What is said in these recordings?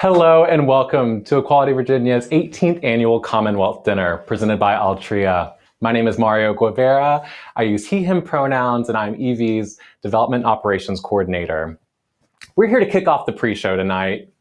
Hello and welcome to Equality Virginia's 18th Annual Commonwealth Dinner, presented by Altria. My name is Mario Guevara. I use he, him pronouns, and I'm EV's Development Operations Coordinator. We're here to kick off the pre-show tonight,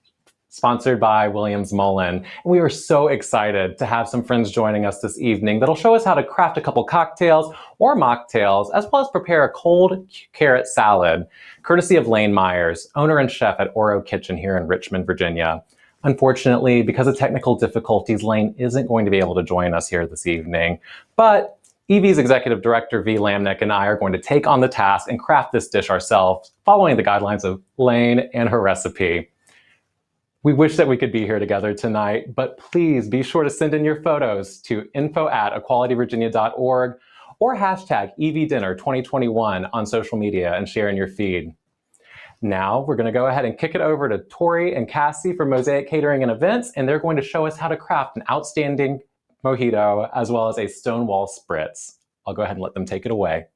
sponsored by Williams Mullen. And we are so excited to have some friends joining us this evening that'll show us how to craft a couple cocktails or mocktails, as well as prepare a cold carrot salad, courtesy of Elaine Myers, owner and chef at Oro Kitchen here in Richmond, Virginia. Unfortunately, because of technical difficulties, Elaine isn't going to be able to join us here this evening, but EV's Executive Director, V. Lamnick, and I are going to take on the task and craft this dish ourselves, following the guidelines of Elaine and her recipe. We wish that we could be here together tonight, but please be sure to send in your photos to info@equalityvirginia.org or hashtag EVDinner2021 on social media and share in your feed. Now we're going to go ahead and kick it over to Tori and Cassie from Mosaic Catering and Events, and they're going to show us how to craft an outstanding mojito as well as a Stonewall Spritz. I'll go ahead and let them take it away.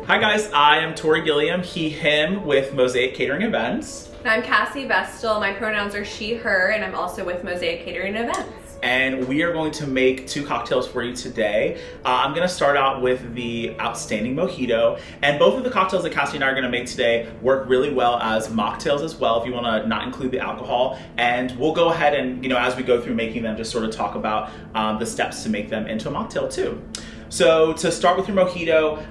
Hi guys, I am Tori Gilliam, he, him, with Mosaic Catering Events. And I'm Cassie Vestal, my pronouns are she, her, and I'm also with Mosaic Catering Events. And we are going to make two cocktails for you today. I'm going to start out with the Outstanding Mojito, and both of the cocktails that Cassie and I are going to make today work really well as mocktails as well, if you want to not include the alcohol. And we'll go ahead and, as we go through making them, just sort of talk about the steps to make them into a mocktail too. So to start with your mojito,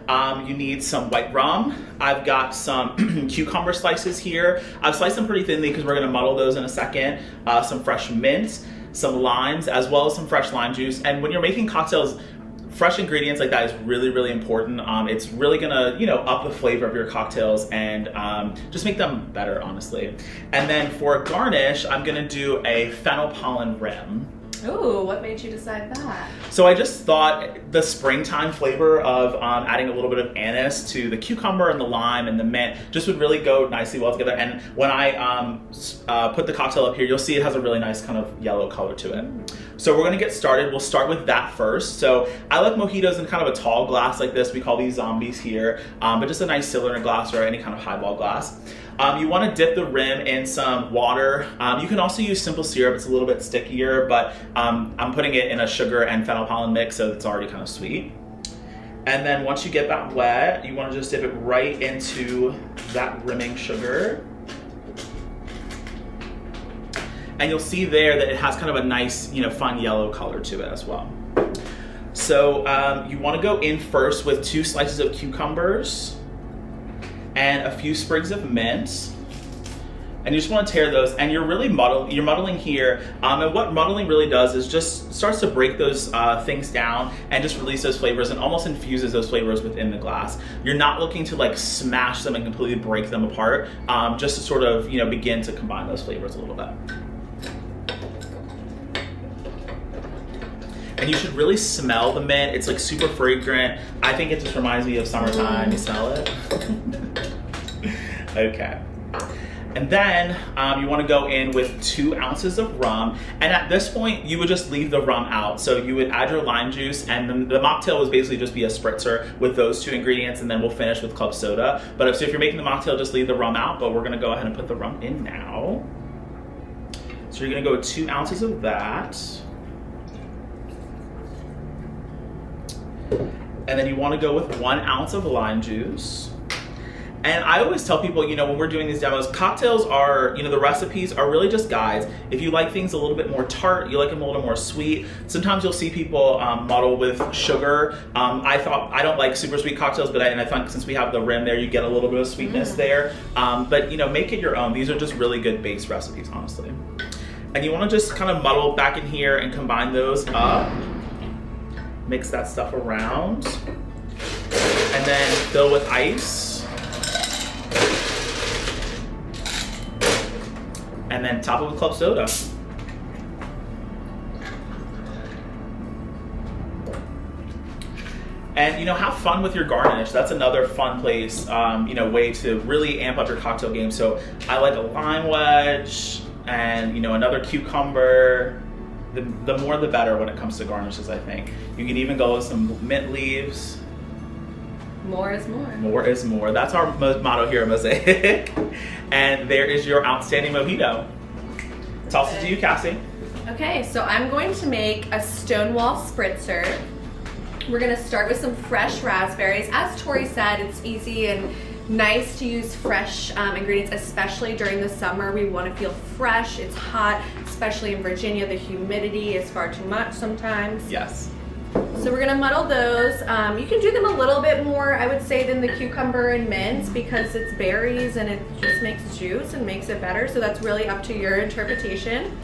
you need some white rum. I've got some cucumber slices here. I've sliced them pretty thinly because we're going to muddle those in a second. Some fresh mint, some limes, as well as some fresh lime juice. And when you're making cocktails, fresh ingredients like that is really, really important. It's really gonna, up the flavor of your cocktails and just make them better, honestly. And then for garnish, I'm gonna do a fennel pollen rim. Ooh, what made you decide that? So I just thought the springtime flavor of adding a little bit of anise to the cucumber and the lime and the mint just would really go nicely well together. And when I put the cocktail up here, you'll see it has a really nice kind of yellow color to it. So we're gonna get started. We'll start with that first. So I like mojitos in kind of a tall glass like this. We call these zombies here, but just a nice cylinder glass or any kind of highball glass. You want to dip the rim in some water. You can also use simple syrup. It's a little bit stickier, but I'm putting it in a sugar and fennel pollen mix, so it's already kind of sweet. And then once you get that wet, you want to just dip it right into that rimming sugar. And you'll see there that it has kind of a nice, fun yellow color to it as well. So you want to go in first with 2 slices of cucumbers and a few sprigs of mint, and you just want to tear those. And you're really muddling here, and what muddling really does is just starts to break those things down and just release those flavors and almost infuses those flavors within the glass. You're not looking to like smash them and completely break them apart, just to sort of begin to combine those flavors a little bit. And you should really smell the mint. It's like super fragrant. I think it just reminds me of summertime. You smell it? Okay. And then you want to go in with 2 ounces of rum. And at this point, you would just leave the rum out. So you would add your lime juice, and then the mocktail would basically just be a spritzer with those 2 ingredients, and then we'll finish with club soda. But if you're making the mocktail, just leave the rum out, but we're going to go ahead and put the rum in now. So you're going to go with 2 ounces of that. And then you want to go with 1 ounce of lime juice. And I always tell people, when we're doing these demos, cocktails are, the recipes are really just guides. If you like things a little bit more tart, you like them a little more sweet. Sometimes you'll see people muddle with sugar. I don't like super sweet cocktails, but I think since we have the rim there, you get a little bit of sweetness there. But make it your own. These are just really good base recipes, honestly. And you want to just kind of muddle back in here and combine those up. Mix that stuff around, and then fill with ice, and then top it with club soda. And have fun with your garnish. That's another fun place, way to really amp up your cocktail game. So I like a lime wedge and another cucumber. The more the better when it comes to garnishes, I think. You can even go with some mint leaves. More is more. More is more. That's our motto here at Mosaic. And there is your outstanding mojito. Toss it to you, Cassie. Okay, so I'm going to make a Stonewall Spritzer. We're gonna start with some fresh raspberries. As Tori said, it's easy and nice to use fresh ingredients, especially during the summer. We want to feel fresh. It's hot, especially in Virginia. The humidity is far too much sometimes. Yes. So we're gonna muddle those. You can do them a little bit more, I would say, than the cucumber and mint because it's berries and it just makes juice and makes it better. So that's really up to your interpretation.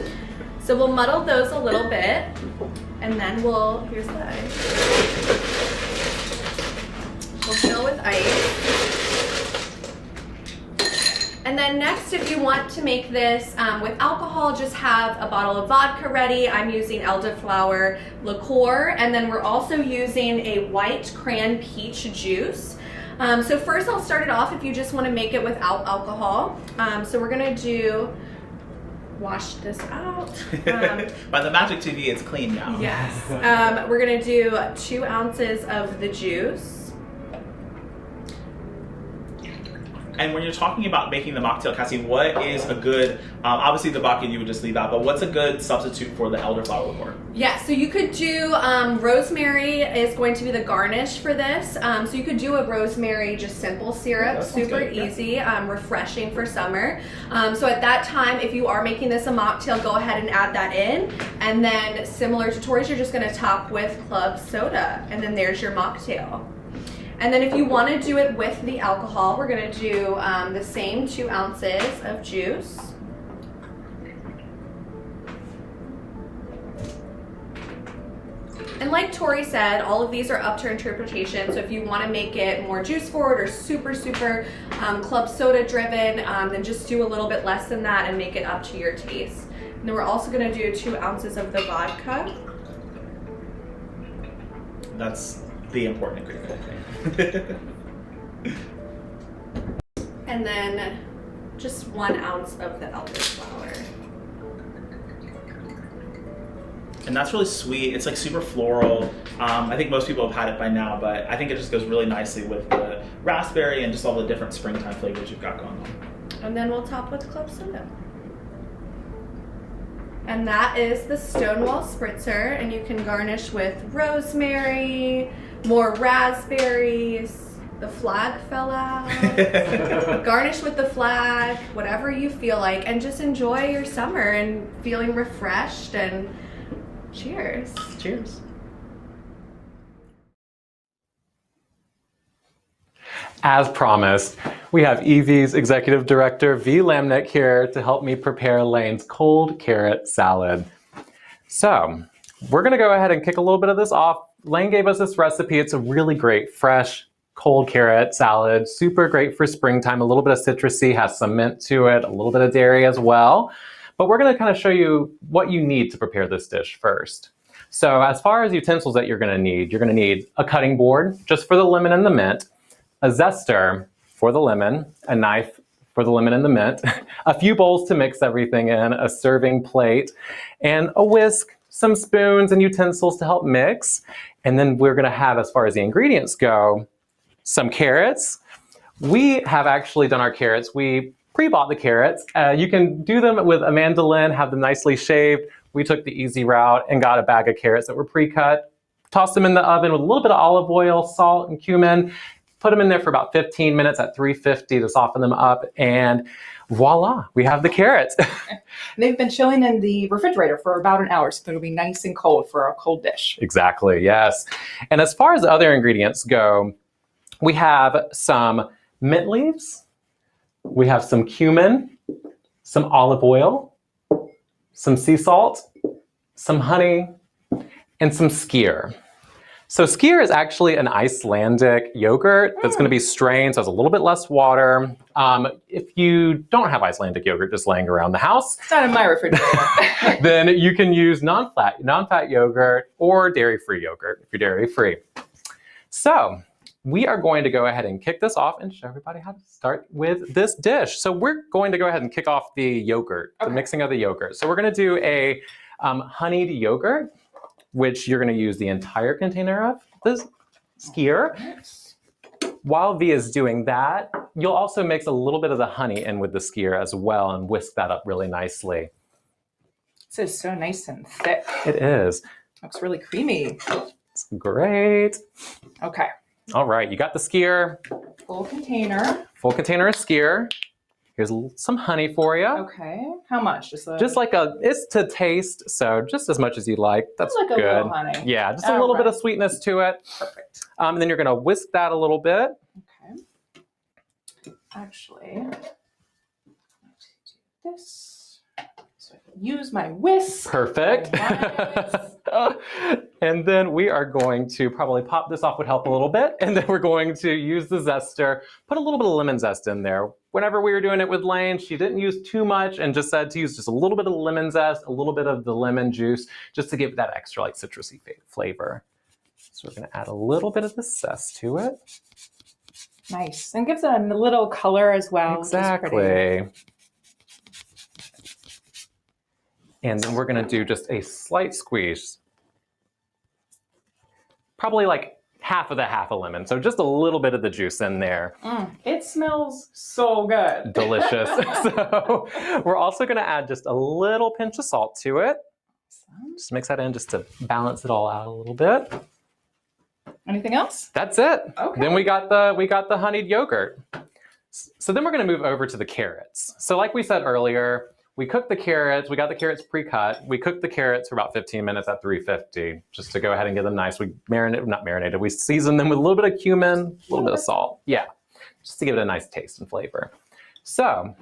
So we'll muddle those a little bit and then here's the ice. We'll fill with ice. And then next, if you want to make this with alcohol, just have a bottle of vodka ready. I'm using elderflower liqueur, and then we're also using a white cran peach juice. So first I'll start it off if you just want to make it without alcohol. So we're gonna wash this out. By the magic TV, it's clean now. Yes. We're gonna do 2 ounces of the juice. And when you're talking about making the mocktail, Cassie, what is a good, obviously the vodka you would just leave out, but what's a good substitute for the elderflower liqueur? Yeah, so you could do, rosemary is going to be the garnish for this. So you could do a rosemary, just simple syrup, super easy, refreshing for summer. So at that time, if you are making this a mocktail, go ahead and add that in. And then similar to Tori's, you're just gonna top with club soda. And then there's your mocktail. And then if you want to do it with the alcohol, we're going to do the same 2 ounces of juice. And like Tori said, all of these are up to interpretation. So if you want to make it more juice forward or super club soda driven, then just do a little bit less than that and make it up to your taste. And then we're also going to do 2 ounces of the vodka. That's the important ingredient, I think. And then just 1 ounce of the elderflower. And that's really sweet. It's like super floral. I think most people have had it by now, but I think it just goes really nicely with the raspberry and just all the different springtime flavors you've got going on. And then we'll top with club soda. And that is the Stonewall Spritzer, and you can garnish with rosemary, more raspberries, the flag fell out, garnish with the flag, whatever you feel like, and just enjoy your summer and feeling refreshed, and cheers. Cheers. As promised, we have Evie's Executive Director, V. Lamnick, here to help me prepare Elaine's cold carrot salad. So, we're gonna go ahead and kick a little bit of this off. Elaine gave us this recipe. It's a really great, fresh, cold carrot salad. Super great for springtime. A little bit of citrusy, has some mint to it, a little bit of dairy as well. But we're gonna kind of show you what you need to prepare this dish first. So as far as utensils that you're gonna need a cutting board, just for the lemon and the mint, a zester for the lemon, a knife for the lemon and the mint, a few bowls to mix everything in, a serving plate, and a whisk, some spoons and utensils to help mix. And then we're gonna have, as far as the ingredients go, some carrots. We have actually done our carrots. We pre-bought the carrots. You can do them with a mandolin, have them nicely shaved. We took the easy route and got a bag of carrots that were pre-cut, tossed them in the oven with a little bit of olive oil, salt, and cumin, put them in there for about 15 minutes at 350 to soften them up, and voila, we have the carrots. They've been chilling in the refrigerator for about an hour, so it'll be nice and cold for a cold dish. Exactly, yes. And as far as the other ingredients go, we have some mint leaves, we have some cumin, some olive oil, some sea salt, some honey, and some skyr. So skyr is actually an Icelandic yogurt that's going to be strained, so it's a little bit less water. If you don't have Icelandic yogurt just laying around the house, It's not in my refrigerator. then you can use non-fat yogurt or dairy-free yogurt if you're dairy-free. So we are going to go ahead and kick this off and show everybody how to start with this dish. So we're going to go ahead and kick off the yogurt, the mixing of the yogurt. So we're going to do a honeyed yogurt, which you're going to use the entire container of this skyr. While V is doing that, you'll also mix a little bit of the honey in with the skyr as well and whisk that up really nicely. This is so nice and thick. It is. Looks really creamy. It's great. Okay. All right, you got the skyr. Full container. Full container of skyr. Here's some honey for you. Okay. How much? Just like it's to taste, so just as much as you like. That's like good. A little honey. Yeah, just a little bit of sweetness to it. Perfect. And then you're gonna whisk that a little bit. Okay. Actually, let's do this. So I can use my whisk. Perfect. And then we are going to probably pop this off would help a little bit. And then we're going to use the zester, put a little bit of lemon zest in there. Whenever we were doing it with Lane, she didn't use too much and just said to use just a little bit of the lemon zest, a little bit of the lemon juice, just to give that extra like citrusy flavor. So we're gonna add a little bit of the zest to it. Nice. And gives it a little color as well. Exactly. And then we're gonna do just a slight squeeze. Probably like half a lemon. So just a little bit of the juice in there. It smells so good. Delicious. So we're also gonna add just a little pinch of salt to it. Just mix that in just to balance it all out a little bit. Anything else? That's it. Okay. Then we got the honeyed yogurt. So then we're gonna move over to the carrots. So like we said earlier, we cooked the carrots, we got the carrots pre-cut. We cooked the carrots for about 15 minutes at 350, just to go ahead and get them nice. We we seasoned them with a little bit of cumin, a little bit of salt. Yeah, just to give it a nice taste and flavor. So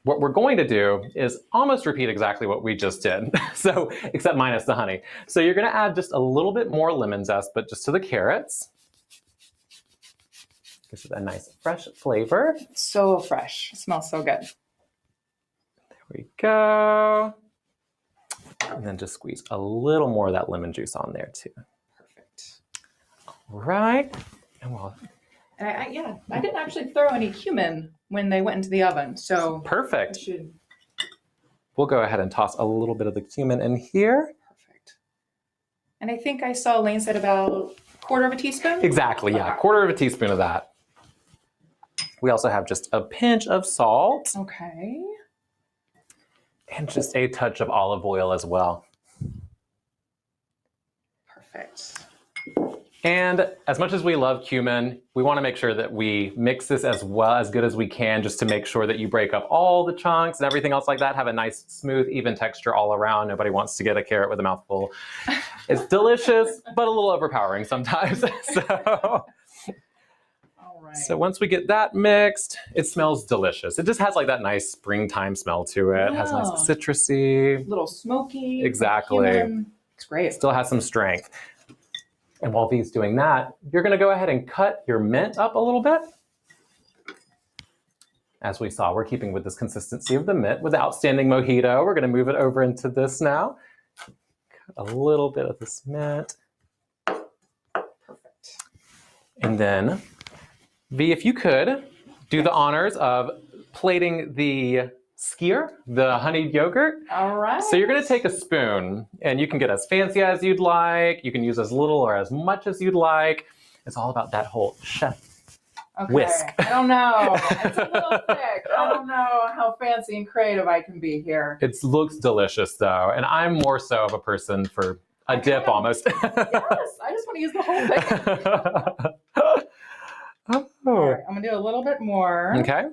what we're going to do is almost repeat exactly what we just did, so except minus the honey. So you're gonna add just a little bit more lemon zest, but just to the carrots. Gives it a nice fresh flavor. So fresh. It smells so good. There we go. And then just squeeze a little more of that lemon juice on there too. Perfect. All right. And I didn't actually throw any cumin when they went into the oven, so perfect. I should. We'll go ahead and toss a little bit of the cumin in here. Perfect. And I think I saw Elaine said about 1/4 teaspoon? Exactly, yeah, 1/4 teaspoon of that. We also have just a pinch of salt. Okay. And just a touch of olive oil as well. Perfect. And as much as we love cumin, we want to make sure that we mix this as well as good as we can, just to make sure that you break up all the chunks and everything else like that, have a nice, smooth, even texture all around. Nobody wants to get a carrot with a mouthful. It's delicious, but a little overpowering sometimes. So once we get that mixed, it smells delicious. It just has like that nice springtime smell to it. It has nice citrusy. A little smoky. Exactly. It's great. Still has some strength. And while V's doing that, you're gonna go ahead and cut your mint up a little bit. As we saw, we're keeping with this consistency of the mint with the Outstanding Mojito. We're gonna move it over into this now. Cut a little bit of this mint. Perfect. And then, V, if you could, do the honors of plating the skyr, the honeyed yogurt. All right. So you're gonna take a spoon, and you can get as fancy as you'd like. You can use as little or as much as you'd like. It's all about that whole chef whisk. I don't know. It's a little thick. I don't know how fancy and creative I can be here. It looks delicious though, and I'm more so of a person for a dip almost. Yes, I just want to use the whole thing. Oh. All right, I'm gonna do a little bit more. Okay.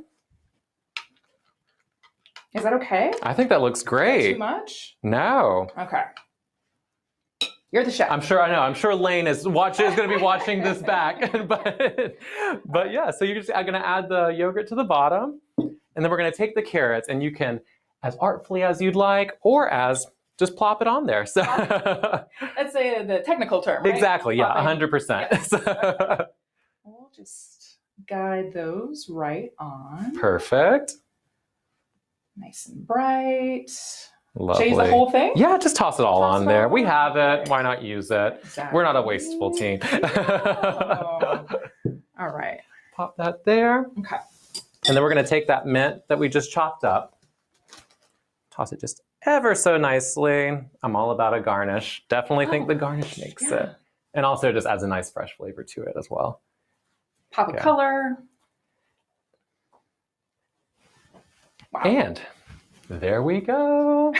Is that okay? I think that looks great. Too much? No. Okay. You're the chef. I'm sure. I know. I'm sure Lane is going to be watching this back. but yeah. So you're just going to add the yogurt to the bottom, and then we're going to take the carrots, and you can, as artfully as you'd like, or as just plop it on there. So let's say the technical term. Right? Exactly. Yeah. Plopping. 100%. Yes. We'll just guide those right on. Perfect. Nice and bright. Lovely. Should I use the whole thing? Yeah, just toss it all Toss on it there. all We on. have it. Okay. Why not use it? Exactly. We're not a wasteful team. Oh. All right. Pop that there. Okay. And then we're going to take that mint that we just chopped up, toss it just ever so nicely. I'm all about a garnish. Definitely think the garnish makes it. And also just adds a nice fresh flavor to it as well. pop of Yeah. color. Wow. And there we go.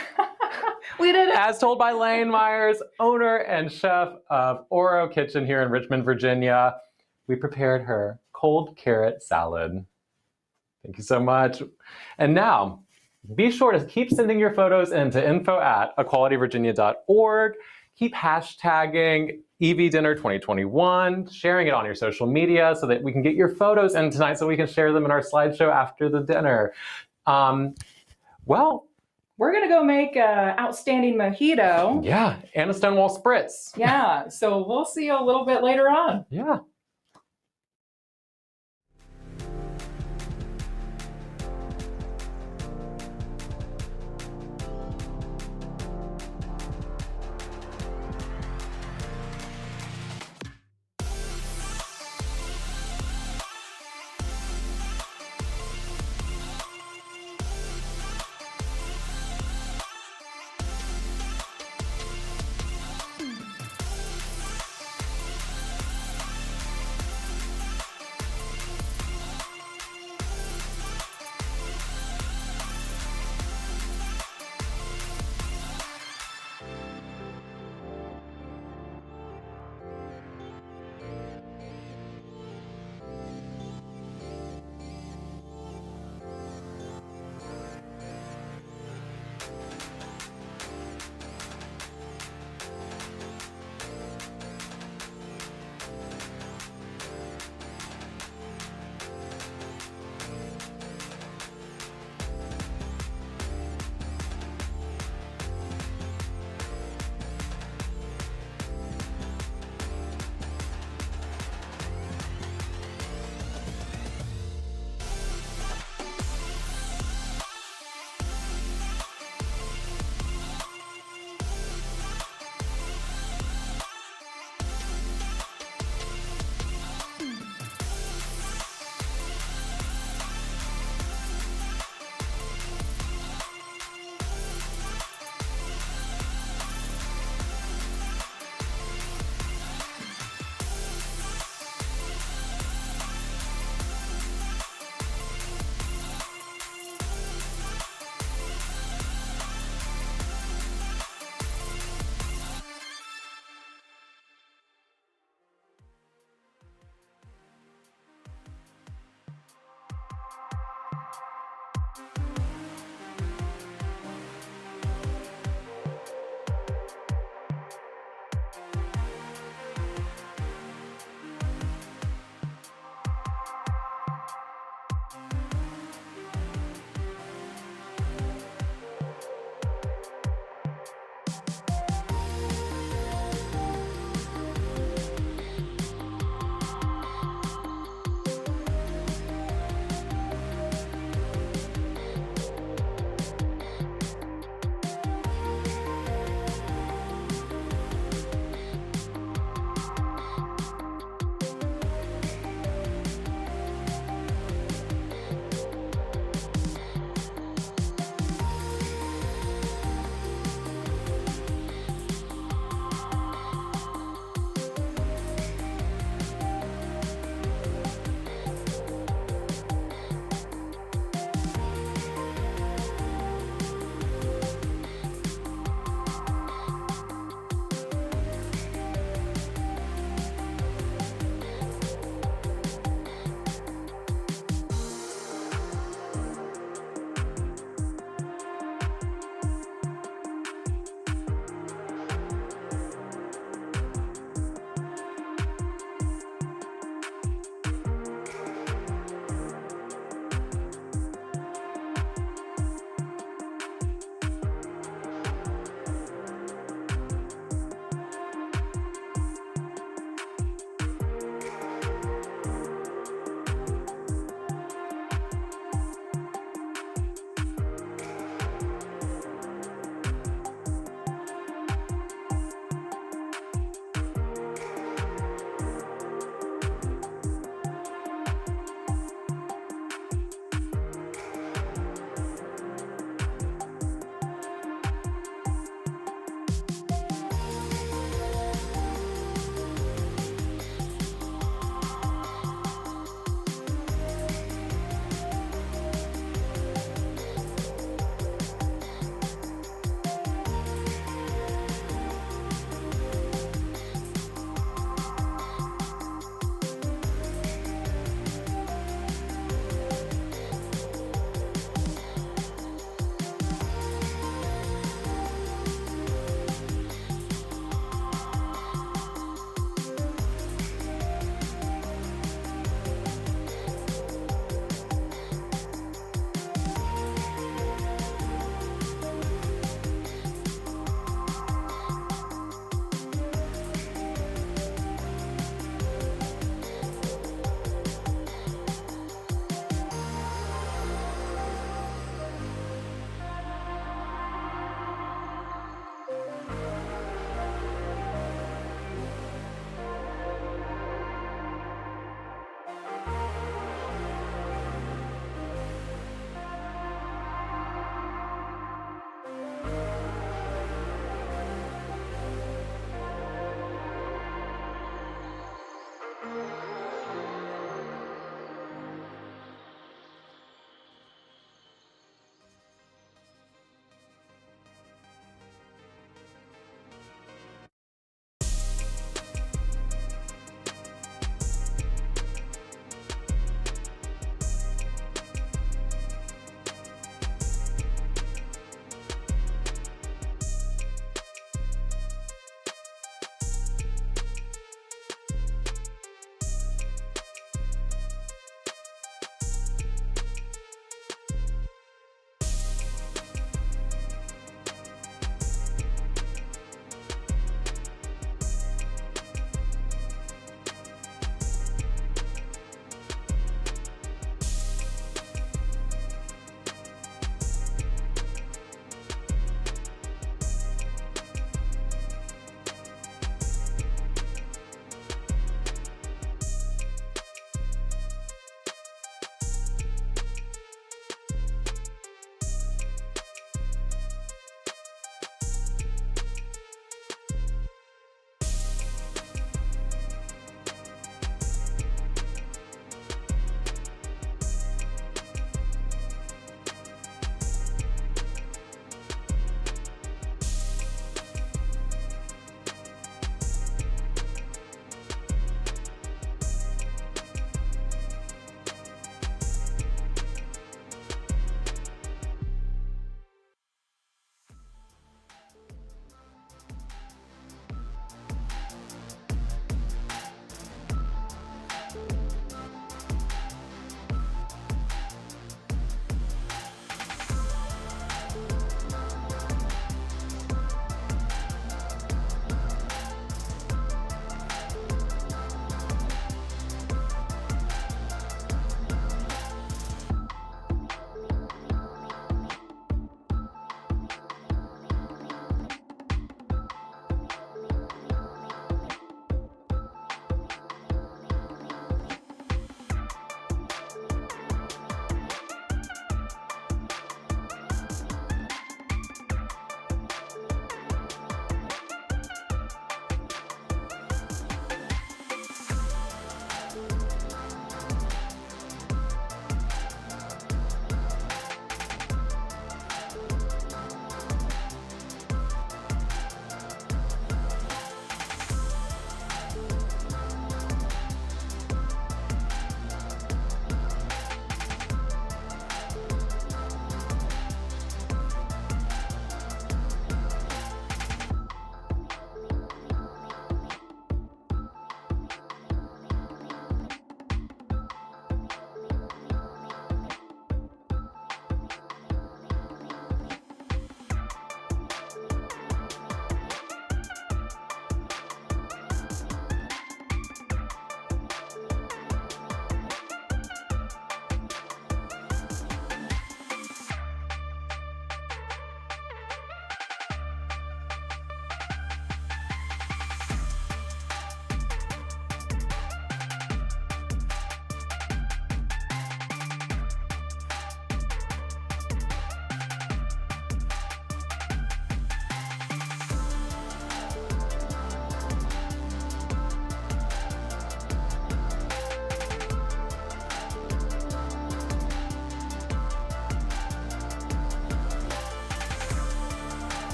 We did it. As told by Elaine Myers, owner and chef of Oro Kitchen here in Richmond, Virginia, we prepared her cold carrot salad. Thank you so much. And now, be sure to keep sending your photos into info@equalityvirginia.org. Keep hashtagging EV Dinner 2021, sharing it on your social media so that we can get your photos in tonight so we can share them in our slideshow after the dinner. Well, we're going to go make an outstanding mojito. Yeah, and a Stonewall Spritz. Yeah, so we'll see you a little bit later on. Yeah.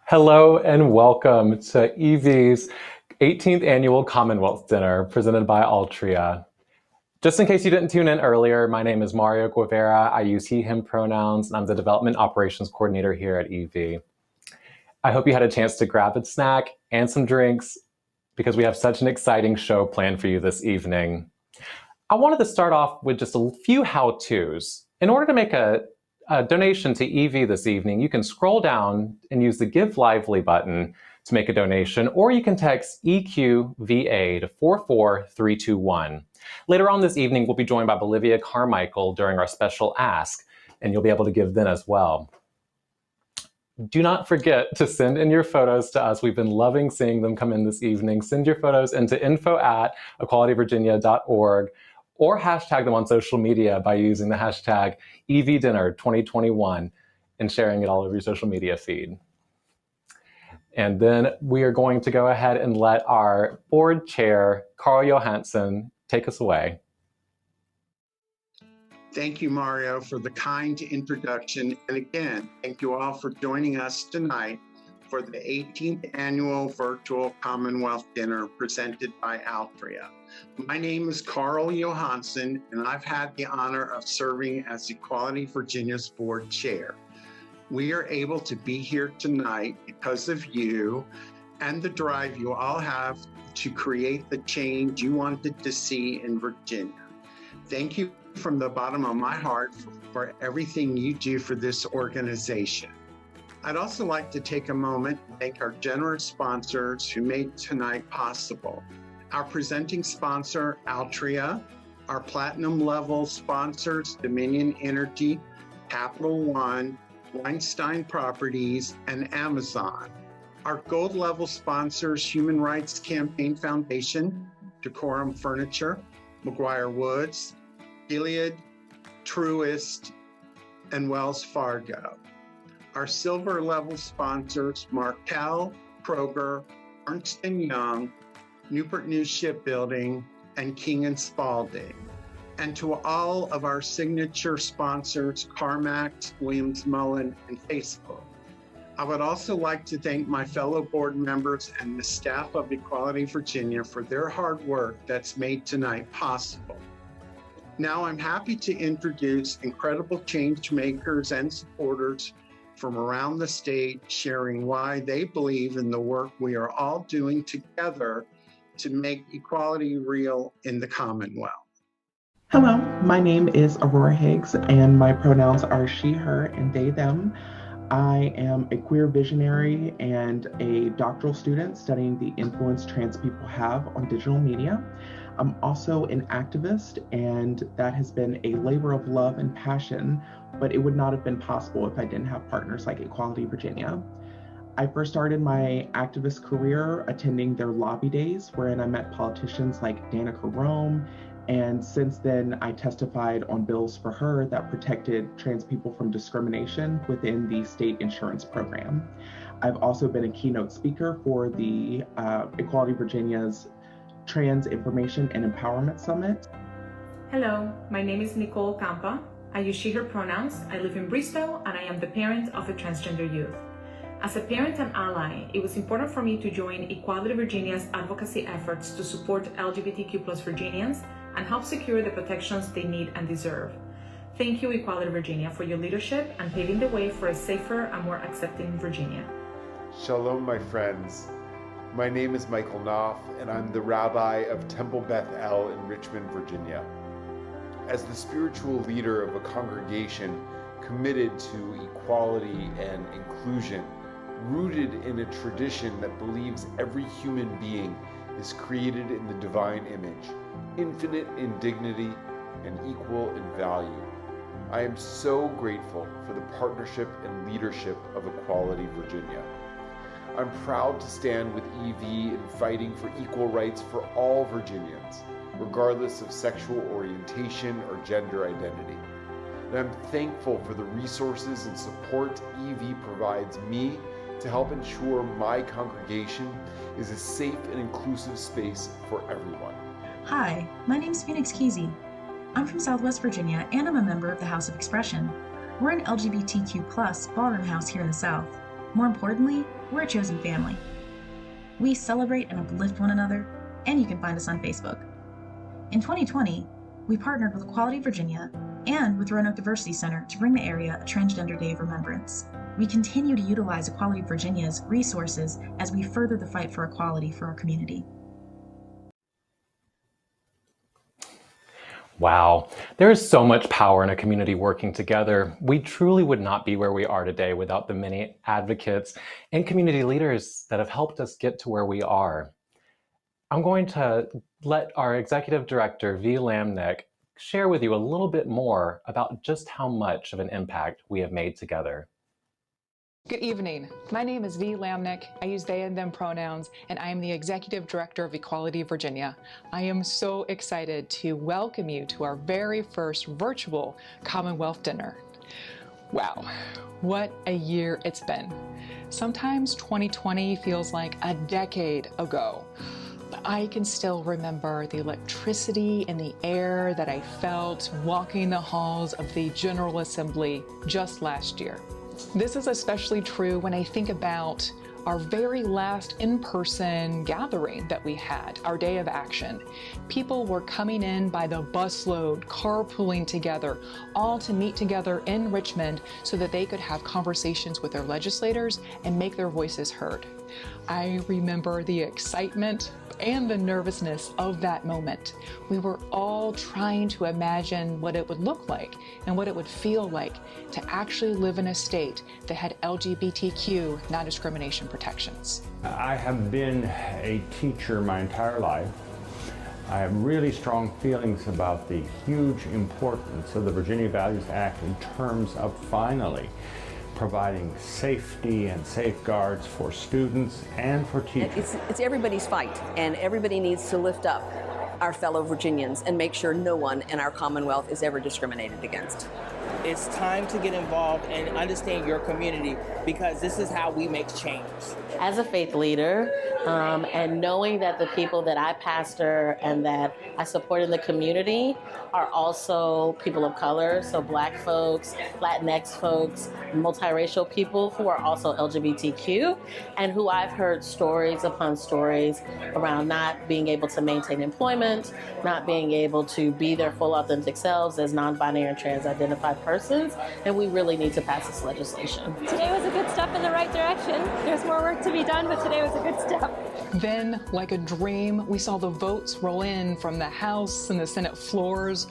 Hello and welcome to EV's 18th Annual Commonwealth Dinner presented by Altria. Just in case you didn't tune in earlier, my name is Mario Guevara. I use he, him pronouns, and I'm the Development Operations Coordinator here at EV. I hope you had a chance to grab a snack and some drinks because we have such an exciting show planned for you this evening. I wanted to start off with just a few how-tos. In order to make a donation to EV this evening, you can scroll down and use the Give Lively button to make a donation, or you can text EQVA to 44321. Later on this evening, we'll be joined by Bolivia Carmichael during our special Ask, and you'll be able to give then as well. Do not forget to send in your photos to us. We've been loving seeing them come in this evening. Send your photos into info@equalityvirginia.org or hashtag them on social media by using the hashtag EVDinner2021 and sharing it all over your social media feed. And then we are going to go ahead and let our board chair, Carl Johansson, take us away. Thank you, Mario, for the kind introduction. And again, thank you all for joining us tonight for the 18th Annual Virtual Commonwealth Dinner presented by Altria. My name is Carl Johansson, and I've had the honor of serving as Equality Virginia's board chair. We are able to be here tonight because of you and the drive you all have to create the change you wanted to see in Virginia. Thank you from the bottom of my heart for everything you do for this organization. I'd also like to take a moment to thank our generous sponsors who made tonight possible. Our presenting sponsor, Altria, our platinum level sponsors, Dominion Energy, Capital One, Weinstein Properties, and Amazon. Our gold level sponsors, Human Rights Campaign Foundation, Decorum Furniture, McGuire Woods, Gilead, Truist, and Wells Fargo. Our silver level sponsors, Markel, Kroger, Ernst & Young, Newport News Shipbuilding, and King & Spalding. And to all of our signature sponsors, CarMax, Williams Mullen, and Facebook. I would also like to thank my fellow board members and the staff of Equality Virginia for their hard work that's made tonight possible. Now I'm happy to introduce incredible change makers and supporters from around the state, sharing why they believe in the work we are all doing together to make equality real in the Commonwealth. Hello, my name is Aurora Higgs, and my pronouns are she, her, and they, them. I am a queer visionary and a doctoral student studying the influence trans people have on digital media. I'm also an activist, and that has been a labor of love and passion, but it would not have been possible if I didn't have partners like Equality Virginia. I first started my activist career attending their lobby days, wherein I met politicians like Danica Rome, and since then I testified on bills for her that protected trans people from discrimination within the state insurance program. I've also been a keynote speaker for the Equality Virginia's Trans Information and Empowerment Summit. Hello, my name is Nicole Kappa. I use she, her pronouns. I live in Bristol, and I am the parent of a transgender youth. As a parent and ally, it was important for me to join Equality Virginia's advocacy efforts to support LGBTQ+ Virginians and help secure the protections they need and deserve. Thank you, Equality Virginia, for your leadership and paving the way for a safer and more accepting Virginia. Shalom, my friends. My name is Michael Noff, and I'm the rabbi of Temple Beth El in Richmond, Virginia. As the spiritual leader of a congregation committed to equality and inclusion, rooted in a tradition that believes every human being is created in the divine image, infinite in dignity and equal in value, I am so grateful for the partnership and leadership of Equality Virginia. I'm proud to stand with EV in fighting for equal rights for all Virginians, regardless of sexual orientation or gender identity. And I'm thankful for the resources and support EV provides me to help ensure my congregation is a safe and inclusive space for everyone. Hi, my name is Phoenix Kesey. I'm from Southwest Virginia, and I'm a member of the House of Expression. We're an LGBTQ+ ballroom house here in the South. More importantly, we're a chosen family. We celebrate and uplift one another, and you can find us on Facebook. In 2020, we partnered with Equality Virginia and with Roanoke Diversity Center to bring the area a Transgender Day of Remembrance. We continue to utilize Equality Virginia's resources as we further the fight for equality for our community. Wow, there is so much power in a community working together. We truly would not be where we are today without the many advocates and community leaders that have helped us get to where we are. I'm going to let our Executive Director, V. Lamnick, share with you a little bit more about just how much of an impact we have made together. Good evening. My name is V. Lamnick. I use they and them pronouns, and I am the Executive Director of Equality Virginia. I am so excited to welcome you to our very first virtual Commonwealth Dinner. Wow, what a year it's been. Sometimes 2020 feels like a decade ago. But I can still remember the electricity in the air that I felt walking the halls of the General Assembly just last year. This is especially true when I think about our very last in-person gathering that we had, our day of action. People were coming in by the busload, carpooling together, all to meet together in Richmond so that they could have conversations with their legislators and make their voices heard. I remember the excitement and the nervousness of that moment. We were all trying to imagine what it would look like and what it would feel like to actually live in a state that had LGBTQ non-discrimination protections. I have been a teacher my entire life. I have really strong feelings about the huge importance of the Virginia Values Act in terms of finally providing safety and safeguards for students and for teachers. It's everybody's fight, and everybody needs to lift up our fellow Virginians and make sure no one in our Commonwealth is ever discriminated against. It's time to get involved and understand your community, because this is how we make change. As a faith leader, and knowing that the people that I pastor and that I support in the community are also people of color, so Black folks, Latinx folks, multiracial people who are also LGBTQ, and who I've heard stories upon stories around not being able to maintain employment, not being able to be their full authentic selves as non-binary and trans-identified persons, and we really need to pass this legislation. Today was a good step in the right direction. There's more work to be done, but today was a good step. Then, like a dream, we saw the votes roll in from the House and the Senate floors.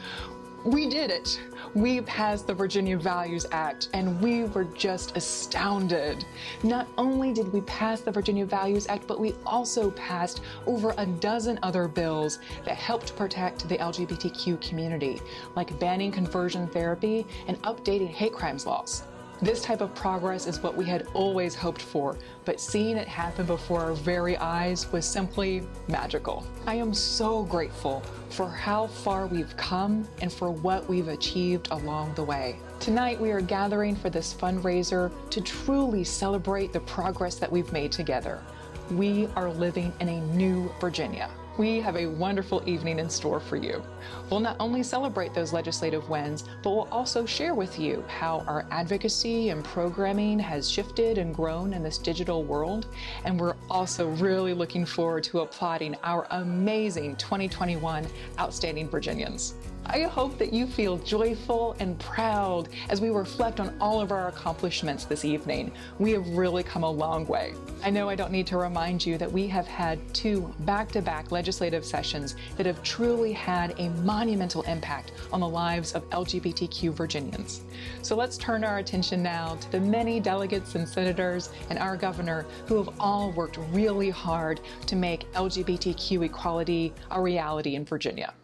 We did it. We passed the Virginia Values Act, and we were just astounded. Not only did we pass the Virginia Values Act, but we also passed over a dozen other bills that helped protect the LGBTQ community, like banning conversion therapy and updating hate crimes laws. This type of progress is what we had always hoped for, but seeing it happen before our very eyes was simply magical. I am so grateful for how far we've come and for what we've achieved along the way. Tonight, we are gathering for this fundraiser to truly celebrate the progress that we've made together. We are living in a new Virginia. We have a wonderful evening in store for you. We'll not only celebrate those legislative wins, but we'll also share with you how our advocacy and programming has shifted and grown in this digital world. And we're also really looking forward to applauding our amazing 2021 Outstanding Virginians. I hope that you feel joyful and proud as we reflect on all of our accomplishments this evening. We have really come a long way. I know I don't need to remind you that we have had 2 back-to-back legislative sessions that have truly had a monumental impact on the lives of LGBTQ Virginians. So let's turn our attention now to the many delegates and senators and our governor who have all worked really hard to make LGBTQ equality a reality in Virginia.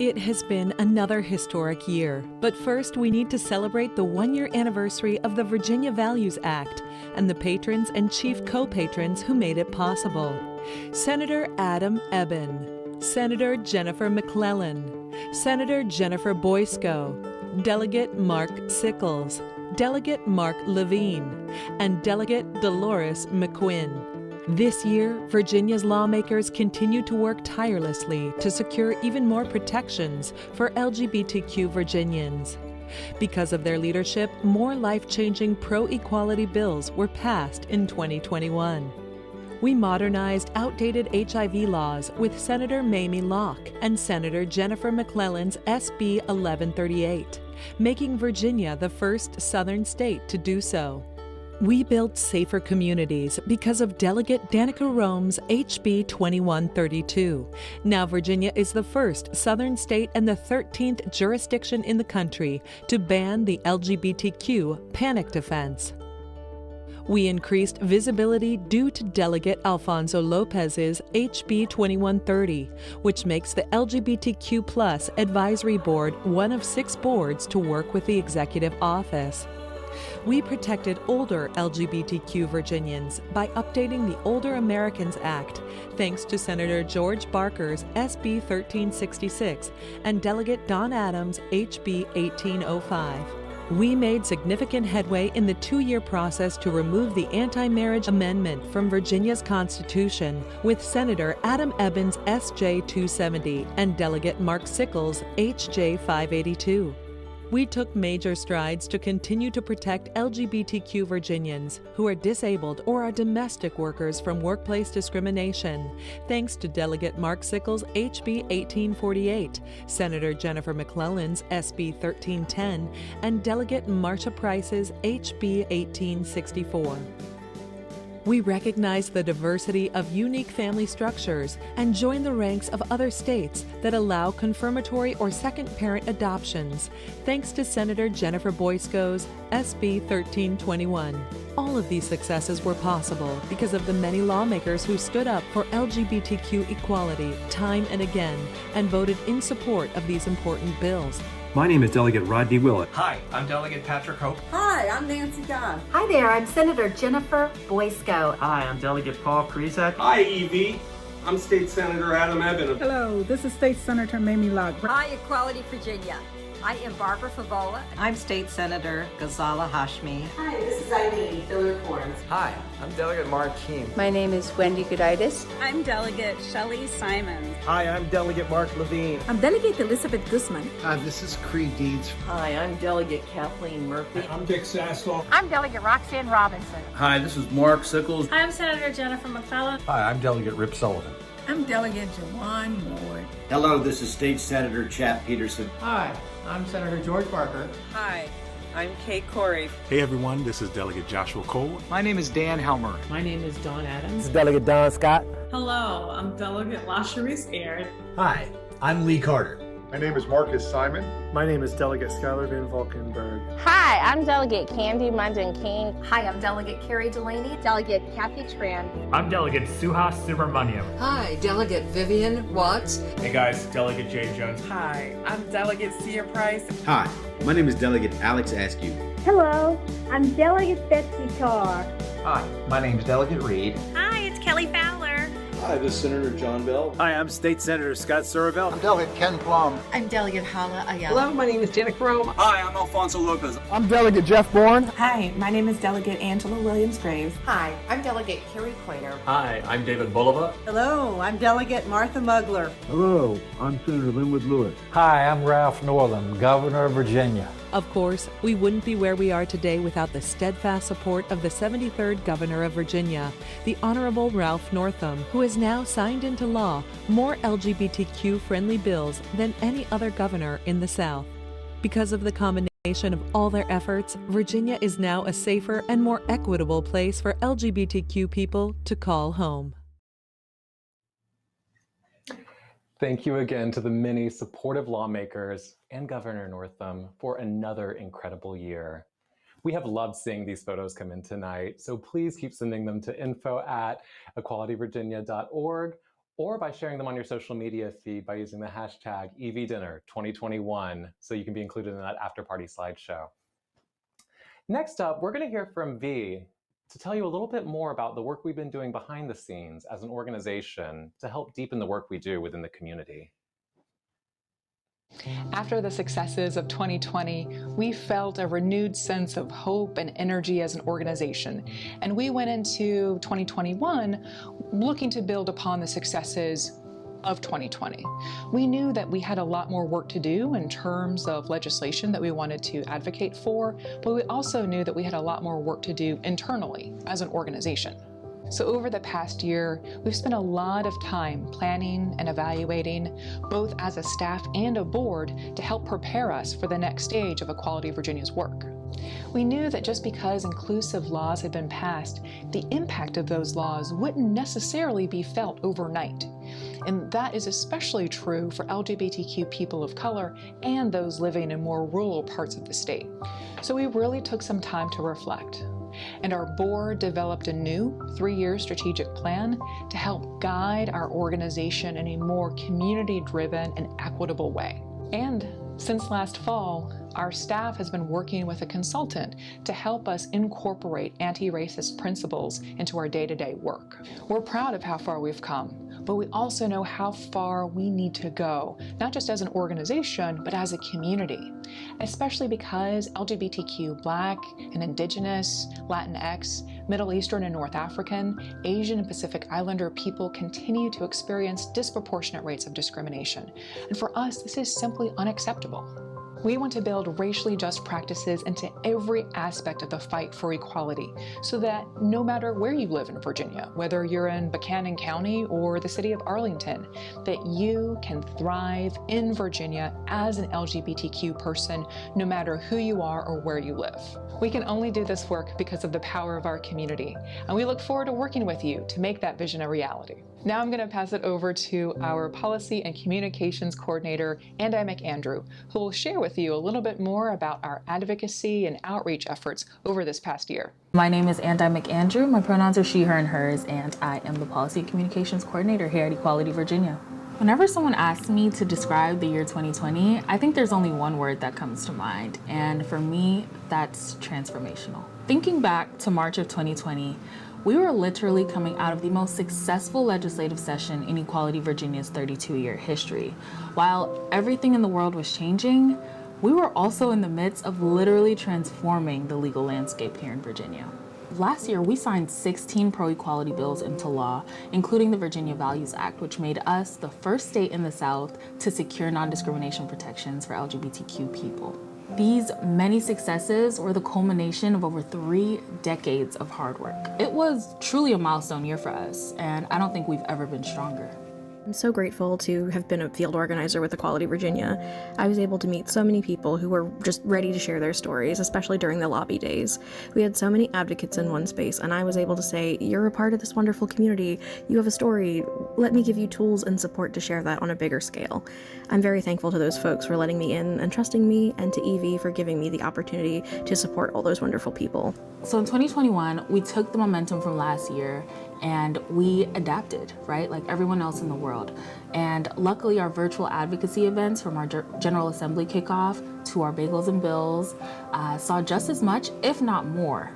It has been another historic year, but first we need to celebrate the 1-year anniversary of the Virginia Values Act and the patrons and chief co-patrons who made it possible. Senator Adam Eben, Senator Jennifer McClellan, Senator Jennifer Boysko, Delegate Mark Sickles, Delegate Mark Levine, and Delegate Dolores McQuinn. This year, Virginia's lawmakers continue to work tirelessly to secure even more protections for LGBTQ Virginians. Because of their leadership, more life-changing pro-equality bills were passed in 2021. We modernized outdated HIV laws with Senator Mamie Locke and Senator Jennifer McClellan's SB 1138, making Virginia the first Southern state to do so. We built safer communities because of Delegate Danica Rome's HB 2132. Now Virginia is the first Southern state and the 13th jurisdiction in the country to ban the LGBTQ panic defense. We increased visibility due to Delegate Alfonso Lopez's HB 2130, which makes the LGBTQ+ Advisory Board one of 6 boards to work with the executive office. We protected older LGBTQ Virginians by updating the Older Americans Act, thanks to Senator George Barker's SB 1366 and Delegate Don Adams' HB 1805. We made significant headway in the 2-year process to remove the anti-marriage amendment from Virginia's Constitution with Senator Adam Ebbins' SJ 270 and Delegate Mark Sickles' HJ 582. We took major strides to continue to protect LGBTQ Virginians who are disabled or are domestic workers from workplace discrimination, thanks to Delegate Mark Sickles' HB 1848, Senator Jennifer McClellan's SB 1310, and Delegate Marsha Price's HB 1864. We recognize the diversity of unique family structures and join the ranks of other states that allow confirmatory or second parent adoptions, thanks to Senator Jennifer Boysko's SB 1321. All of these successes were possible because of the many lawmakers who stood up for LGBTQ equality time and again and voted in support of these important bills. My name is Delegate Rodney Willett. Hi, I'm Delegate Patrick Hope. Hi, I'm Nancy Dunn. Hi there, I'm Senator Jennifer Boysko. Hi, I'm Delegate Paul Krizak. Hi, Evie. I'm State Senator Adam Ebbins. Hello, this is State Senator Mamie Locke. Hi, Equality Virginia. I am Barbara Favola. I'm State Senator Ghazala Hashmi. Hi, this is Eileen Filler-Corns. Hi, I'm Delegate Mark Keene. My name is Wendy Gooditis. I'm Delegate Shelley Simons. Hi, I'm Delegate Mark Levine. I'm Delegate Elizabeth Guzman. Hi, this is Creed Deeds. Hi, I'm Delegate Kathleen Murphy. I'm Dick Sassel. I'm Delegate Roxanne Robinson. Hi, this is Mark Sickles. I'm Senator Jennifer McClellan. Hi, I'm Delegate Rip Sullivan. I'm Delegate Jawan Moore. Hello, this is State Senator Chap Peterson. Hi, I'm Senator George Barker. Hi, I'm Kate Corey. Hey everyone, this is Delegate Joshua Cole. My name is Dan Helmer. My name is Dawn Adams. This is Delegate Don Scott. Hello, I'm Delegate LaSharice Aird. Hi, I'm Lee Carter. My name is Marcus Simon. My name is Delegate Skylar Van Valkenburg. Hi, I'm Delegate Candy Munden King. Hi, I'm Delegate Carrie Delaney. Delegate Kathy Tran. I'm Delegate Suhas Subramaniam. Hi, Delegate Vivian Watts. Hey guys, Delegate Jay Jones. Hi, I'm Delegate Sia Price. Hi, my name is Delegate Alex Askew. Hello, I'm Delegate Betsy Tarr. Hi, my name is Delegate Reed. Hi, it's Kelly Fowler. Hi, this is Senator John Bell. Hi, I'm State Senator Scott Surville. I'm Delegate Ken Plum. I'm Delegate Hala Ayala. Hello, my name is Janet Rome. Hi, I'm Alfonso Lopez. I'm Delegate Jeff Bourne. Hi, my name is Delegate Angela Williams-Graves. Hi, I'm Delegate Carrie Coiner. Hi, I'm David Bulova. Hello, I'm Delegate Martha Mugler. Hello, I'm Senator Linwood Lewis. Hi, I'm Ralph Northam, Governor of Virginia. Of course, we wouldn't be where we are today without the steadfast support of the 73rd Governor of Virginia, the Honorable Ralph Northam, who has now signed into law more LGBTQ-friendly bills than any other governor in the South. Because of the combination of all their efforts, Virginia is now a safer and more equitable place for LGBTQ people to call home. Thank you again to the many supportive lawmakers and Governor Northam for another incredible year. We have loved seeing these photos come in tonight, so please keep sending them to info@equalityvirginia.org or by sharing them on your social media feed by using the hashtag EVDinner2021 so you can be included in that after-party slideshow. Next up, we're going to hear from V to tell you a little bit more about the work we've been doing behind the scenes as an organization to help deepen the work we do within the community. After the successes of 2020, we felt a renewed sense of hope and energy as an organization. And we went into 2021 looking to build upon the successes of 2020. We knew that we had a lot more work to do in terms of legislation that we wanted to advocate for, but we also knew that we had a lot more work to do internally as an organization. So over the past year, we've spent a lot of time planning and evaluating, both as a staff and a board, to help prepare us for the next stage of Equality Virginia's work. We knew that just because inclusive laws had been passed, the impact of those laws wouldn't necessarily be felt overnight. And that is especially true for LGBTQ people of color and those living in more rural parts of the state. So we really took some time to reflect. And our board developed a new 3-year strategic plan to help guide our organization in a more community-driven and equitable way. And since last fall, our staff has been working with a consultant to help us incorporate anti-racist principles into our day-to-day work. We're proud of how far we've come, but we also know how far we need to go, not just as an organization, but as a community, especially because LGBTQ, Black and Indigenous, Latinx, Middle Eastern and North African, Asian and Pacific Islander people continue to experience disproportionate rates of discrimination. And for us, this is simply unacceptable. We want to build racially just practices into every aspect of the fight for equality so that no matter where you live in Virginia, whether you're in Buchanan County or the city of Arlington, that you can thrive in Virginia as an LGBTQ person, no matter who you are or where you live. We can only do this work because of the power of our community, and we look forward to working with you to make that vision a reality. Now I'm going to pass it over to our Policy and Communications Coordinator, Andi McAndrew, who will share with you a little bit more about our advocacy and outreach efforts over this past year. My name is Andi McAndrew. My pronouns are she, her, and hers, and I am the Policy and Communications Coordinator here at Equality Virginia. Whenever someone asks me to describe the year 2020, I think there's only one word that comes to mind, and for me, that's transformational. Thinking back to March of 2020, we were literally coming out of the most successful legislative session in Equality Virginia's 32-year history. While everything in the world was changing, we were also in the midst of literally transforming the legal landscape here in Virginia. Last year, we signed 16 pro-equality bills into law, including the Virginia Values Act, which made us the first state in the South to secure non-discrimination protections for LGBTQ people. These many successes were the culmination of over 3 decades of hard work. It was truly a milestone year for us, and I don't think we've ever been stronger. I'm so grateful to have been a field organizer with Equality Virginia. I was able to meet so many people who were just ready to share their stories, especially during the lobby days. We had so many advocates in one space, and I was able to say, you're a part of this wonderful community, you have a story, let me give you tools and support to share that on a bigger scale. I'm very thankful to those folks for letting me in and trusting me, and to Evie for giving me the opportunity to support all those wonderful people. So in 2021, we took the momentum from last year and we adapted, right? Like everyone else in the world. And luckily our virtual advocacy events, from our General Assembly kickoff to our Bagels and Bills, saw just as much, if not more,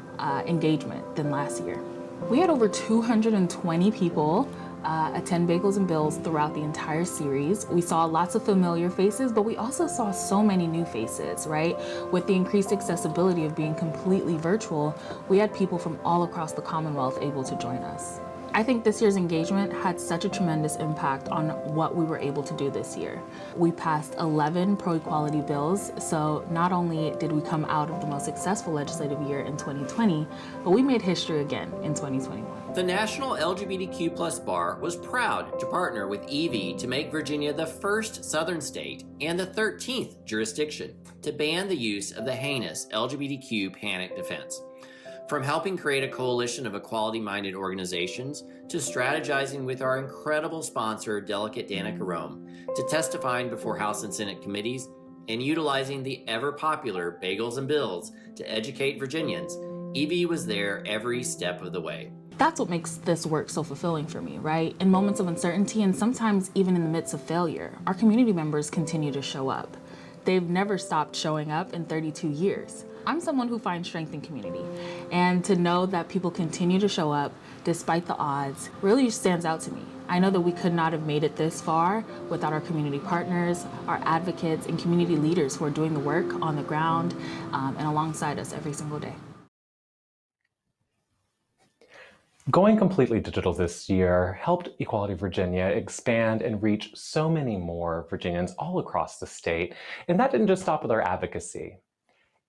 engagement than last year. We had over 220 people attend Bagels and Bills throughout the entire series. We saw lots of familiar faces, but we also saw so many new faces, right? With the increased accessibility of being completely virtual, we had people from all across the Commonwealth able to join us. I think this year's engagement had such a tremendous impact on what we were able to do this year. We passed 11 pro-equality bills, so not only did we come out of the most successful legislative year in 2020, but we made history again in 2021. The National LGBTQ+ Bar was proud to partner with EV to make Virginia the first Southern state and the 13th jurisdiction to ban the use of the heinous LGBTQ panic defense. From helping create a coalition of equality-minded organizations to strategizing with our incredible sponsor, Delegate Danica Rome, to testifying before House and Senate committees, and utilizing the ever-popular Bagels and Bills to educate Virginians, EV was there every step of the way. That's what makes this work so fulfilling for me, right? In moments of uncertainty and sometimes even in the midst of failure, our community members continue to show up. They've never stopped showing up in 32 years. I'm someone who finds strength in community, and to know that people continue to show up despite the odds really stands out to me. I know that we could not have made it this far without our community partners, our advocates, and community leaders who are doing the work on the ground and alongside us every single day. Going completely digital this year helped Equality Virginia expand and reach so many more Virginians all across the state, and that didn't just stop with our advocacy.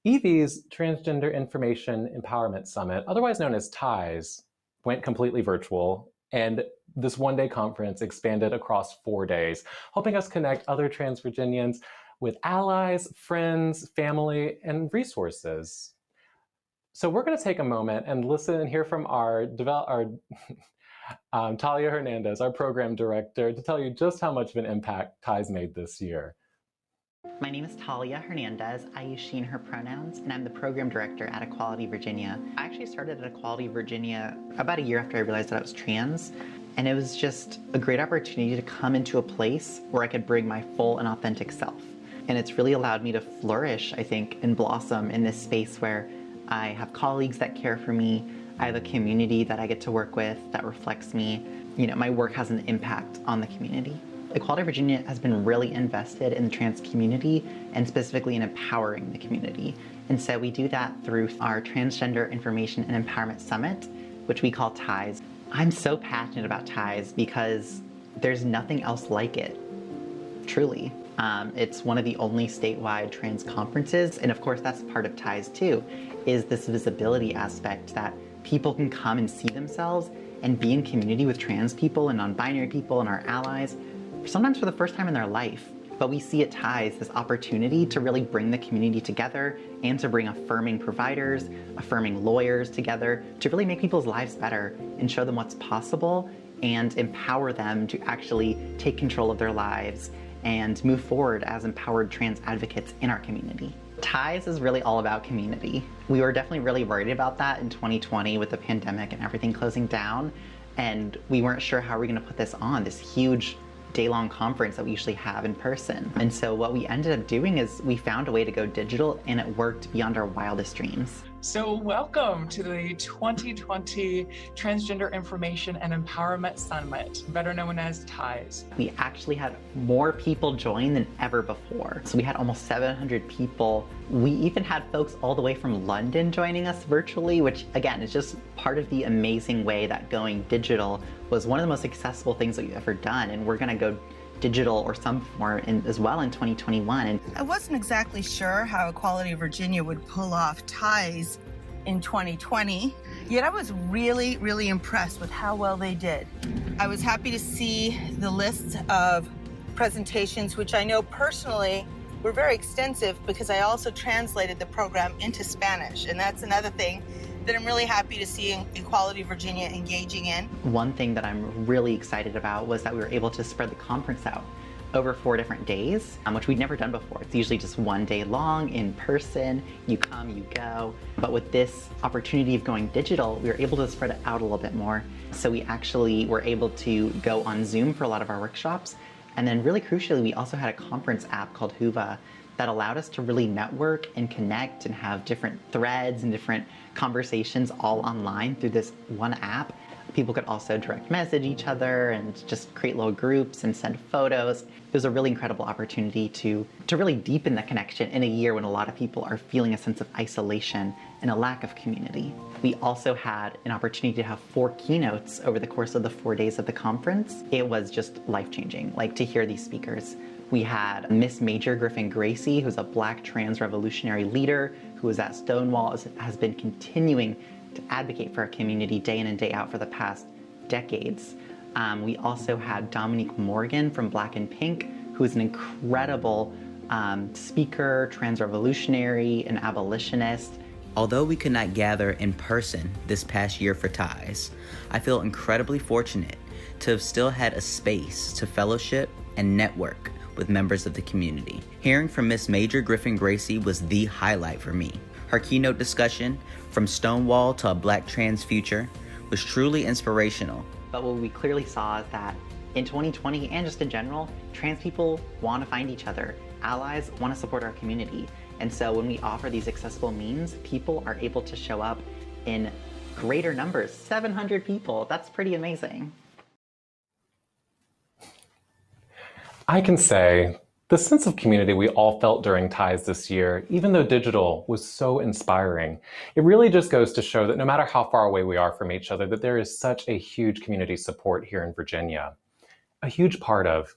EV's Transgender Information Empowerment Summit, otherwise known as TIES, went completely virtual, and this one-day conference expanded across 4 days, helping us connect other trans Virginians with allies, friends, family, and resources. So we're going to take a moment and listen and hear from our Talia Hernandez, our program director, to tell you just how much of an impact TIES made this year. My name is Talia Hernandez. I use she and her pronouns, and I'm the program director at Equality Virginia. I actually started at Equality Virginia about a year after I realized that I was trans, and it was just a great opportunity to come into a place where I could bring my full and authentic self. And it's really allowed me to flourish, I think, and blossom in this space where I have colleagues that care for me. I have a community that I get to work with that reflects me. You know, my work has an impact on the community. Equality Virginia has been really invested in the trans community and specifically in empowering the community. And so we do that through our Transgender Information and Empowerment Summit, which we call TIES. I'm so passionate about TIES because there's nothing else like it, truly. It's one of the only statewide trans conferences, and of course that's part of TIES too, is this visibility aspect that people can come and see themselves and be in community with trans people and non-binary people and our allies, sometimes for the first time in their life. But we see at TIES this opportunity to really bring the community together and to bring affirming providers, affirming lawyers together to really make people's lives better and show them what's possible and empower them to actually take control of their lives and move forward as empowered trans advocates in our community. TIES is really all about community. We were definitely really worried about that in 2020 with the pandemic and everything closing down, and we weren't sure how we're going to put this on, this huge day-long conference that we usually have in person. And so what we ended up doing is we found a way to go digital, and it worked beyond our wildest dreams. So welcome to the 2020 Transgender Information and Empowerment Summit, better known as TIES. We actually had more people join than ever before. So we had almost 700 people. We even had folks all the way from London joining us virtually, which again is just part of the amazing way that going digital was one of the most accessible things that we've ever done. And we're gonna go digital or some form as well in 2021. And I wasn't exactly sure how Equality Virginia would pull off TIES in 2020, yet I was really, really impressed with how well they did. I was happy to see the list of presentations, which I know personally were very extensive because I also translated the program into Spanish, and that's another thing that I'm really happy to see Equality Virginia engaging in. One thing that I'm really excited about was that we were able to spread the conference out over 4 different days, which we'd never done before. It's usually just one day long in person, you come, you go. But with this opportunity of going digital, we were able to spread it out a little bit more. So we actually were able to go on Zoom for a lot of our workshops. And then really crucially, we also had a conference app called Whova that allowed us to really network and connect and have different threads and different conversations all online through this one app. People could also direct message each other and just create little groups and send photos. It was a really incredible opportunity to really deepen the connection in a year when a lot of people are feeling a sense of isolation and a lack of community. We also had an opportunity to have 4 keynotes over the course of the 4 days of the conference. It was just life-changing, like to hear these speakers. We had Miss Major Griffin Gracie, who's a Black trans revolutionary leader who was at Stonewall, has been continuing to advocate for our community day in and day out for the past decades. We also had Dominique Morgan from Black and Pink, who is an incredible speaker, trans revolutionary, and abolitionist. Although we could not gather in person this past year for TIES, I feel incredibly fortunate to have still had a space to fellowship and network with members of the community. Hearing from Miss Major Griffin Gracie was the highlight for me. Her keynote discussion, From Stonewall to a Black Trans Future, was truly inspirational. But what we clearly saw is that in 2020 and just in general, trans people want to find each other. Allies want to support our community. And so when we offer these accessible means, people are able to show up in greater numbers. 700 people, that's pretty amazing. I can say The sense of community we all felt during Ties this year, even though digital, was so inspiring. It really just goes to show that no matter how far away we are from each other, that there is such a huge community support here in Virginia. A huge part of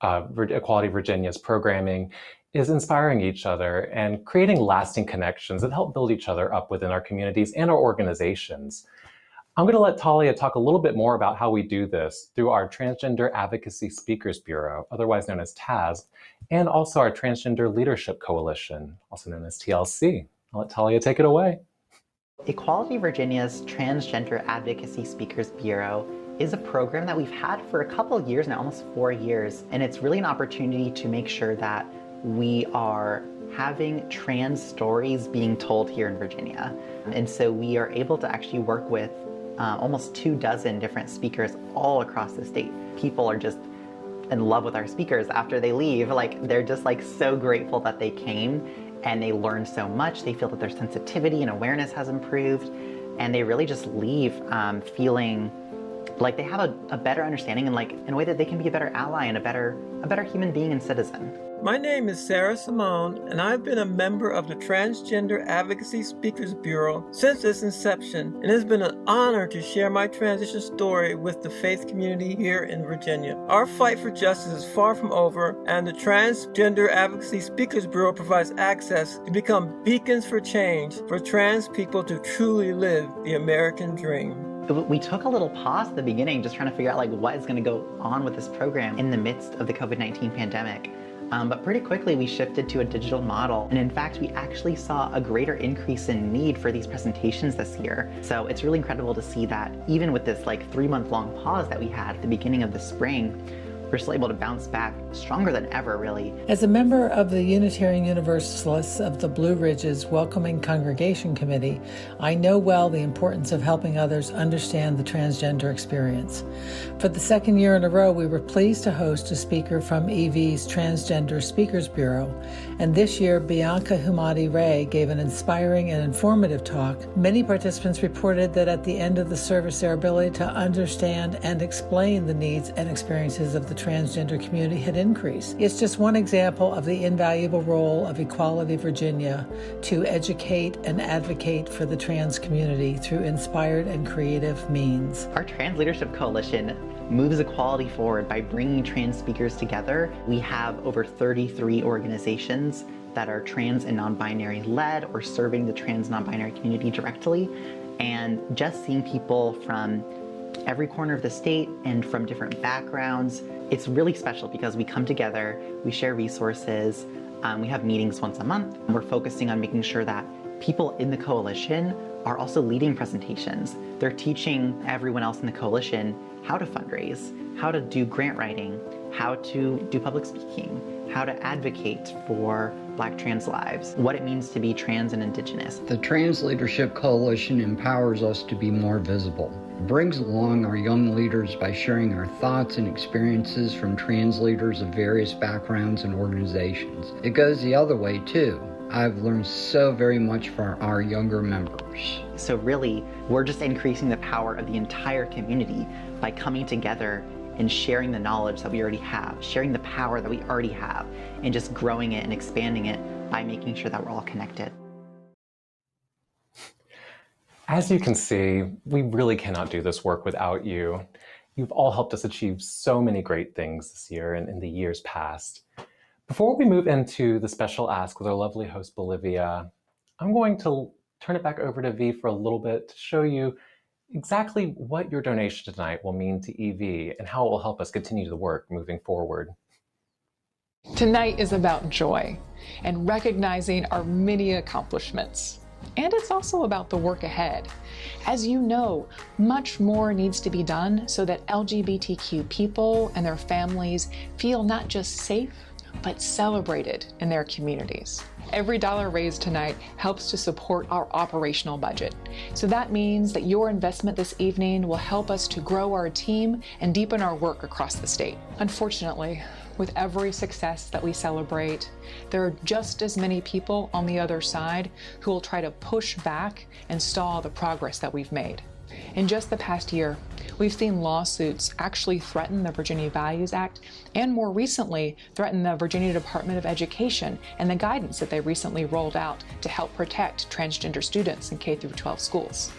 Equality Virginia's programming is inspiring each other and creating lasting connections that help build each other up within our communities and our organizations. I'm going to let Talia talk a little bit more about how we do this through our Transgender Advocacy Speakers Bureau, otherwise known as TASB, and also our Transgender Leadership Coalition, also known as TLC. I'll let Talia take it away. Equality Virginia's Transgender Advocacy Speakers Bureau is a program that we've had for a couple of years now, almost 4 years, and it's really an opportunity to make sure that we are having trans stories being told here in Virginia. And so we are able to actually work with almost 24 different speakers all across the state. People are just in love with our speakers after they leave. Like, they're just like so grateful that they came and they learned so much. They feel that their sensitivity and awareness has improved, and they really just leave feeling like they have a better understanding and like in a way that they can be a better ally and a better human being and citizen. My name is Sarah Simone, and I've been a member of the Transgender Advocacy Speakers Bureau since its inception, and it's been an honor to share my transition story with the faith community here in Virginia. Our fight for justice is far from over, and the Transgender Advocacy Speakers Bureau provides access to become beacons for change for trans people to truly live the American dream. We took a little pause at the beginning, just trying to figure out like what is going to go on with this program in the midst of the COVID-19 pandemic. But pretty quickly we shifted to a digital model, and in fact we actually saw a greater increase in need for these presentations this year. So it's really incredible to see that even with this like 3-month-long pause that we had at the beginning of the spring, we're still able to bounce back stronger than ever, really. As a member of the Unitarian Universalists of the Blue Ridges Welcoming Congregation Committee, I know well the importance of helping others understand the transgender experience. For the second year in a row, we were pleased to host a speaker from EV's Transgender Speakers Bureau, and this year Bianca Humadi-Ray gave an inspiring and informative talk. Many participants reported that at the end of the service, their ability to understand and explain the needs and experiences of the transgender community had increased. It's just one example of the invaluable role of Equality Virginia to educate and advocate for the trans community through inspired and creative means. Our Trans Leadership Coalition moves equality forward by bringing trans speakers together. We have over 33 organizations that are trans and non-binary led or serving the trans non-binary community directly, and just seeing people from every corner of the state and from different backgrounds. It's really special because we come together, we share resources, we have meetings once a month. We're focusing on making sure that people in the coalition are also leading presentations. They're teaching everyone else in the coalition how to fundraise, how to do grant writing, how to do public speaking, how to advocate for Black trans lives, what it means to be trans and Indigenous. The Trans Leadership Coalition empowers us to be more visible. It brings along our young leaders by sharing our thoughts and experiences from trans leaders of various backgrounds and organizations. It goes the other way too. I've learned so very much from our younger members. So really, we're just increasing the power of the entire community by coming together and sharing the knowledge that we already have, sharing the power that we already have, and just growing it and expanding it by making sure that we're all connected. As you can see, we really cannot do this work without you. You've all helped us achieve so many great things this year and in the years past. Before we move into the special ask with our lovely host, Bolivia, I'm going to turn it back over to V for a little bit to show you exactly what your donation tonight will mean to EV and how it will help us continue the work moving forward. Tonight is about joy and recognizing our many accomplishments. And it's also about the work ahead. As you know, much more needs to be done so that LGBTQ people and their families feel not just safe, but celebrated in their communities. Every dollar raised tonight helps to support our operational budget. So that means that your investment this evening will help us to grow our team and deepen our work across the state. Unfortunately, with every success that we celebrate, there are just as many people on the other side who will try to push back and stall the progress that we've made. In just the past year, we've seen lawsuits actually threaten the Virginia Values Act, and more recently, threaten the Virginia Department of Education and the guidance that they recently rolled out to help protect transgender students in K-12 schools.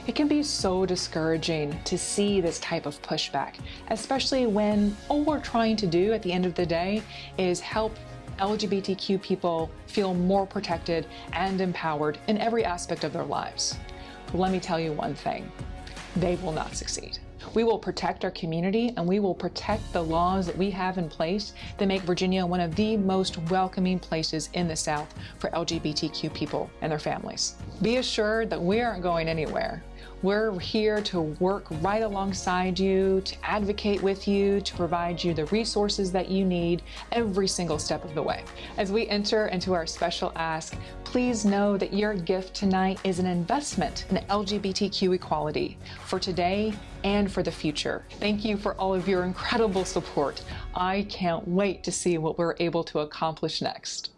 It can be so discouraging to see this type of pushback, especially when all we're trying to do at the end of the day is help LGBTQ people feel more protected and empowered in every aspect of their lives. But let me tell you one thing, they will not succeed. We will protect our community and we will protect the laws that we have in place that make Virginia one of the most welcoming places in the South for LGBTQ people and their families. Be assured that we aren't going anywhere. We're here to work right alongside you, to advocate with you, to provide you the resources that you need every single step of the way. As we enter into our special ask, please know that your gift tonight is an investment in LGBTQ equality for today and for the future. Thank you for all of your incredible support. I can't wait to see what we're able to accomplish next.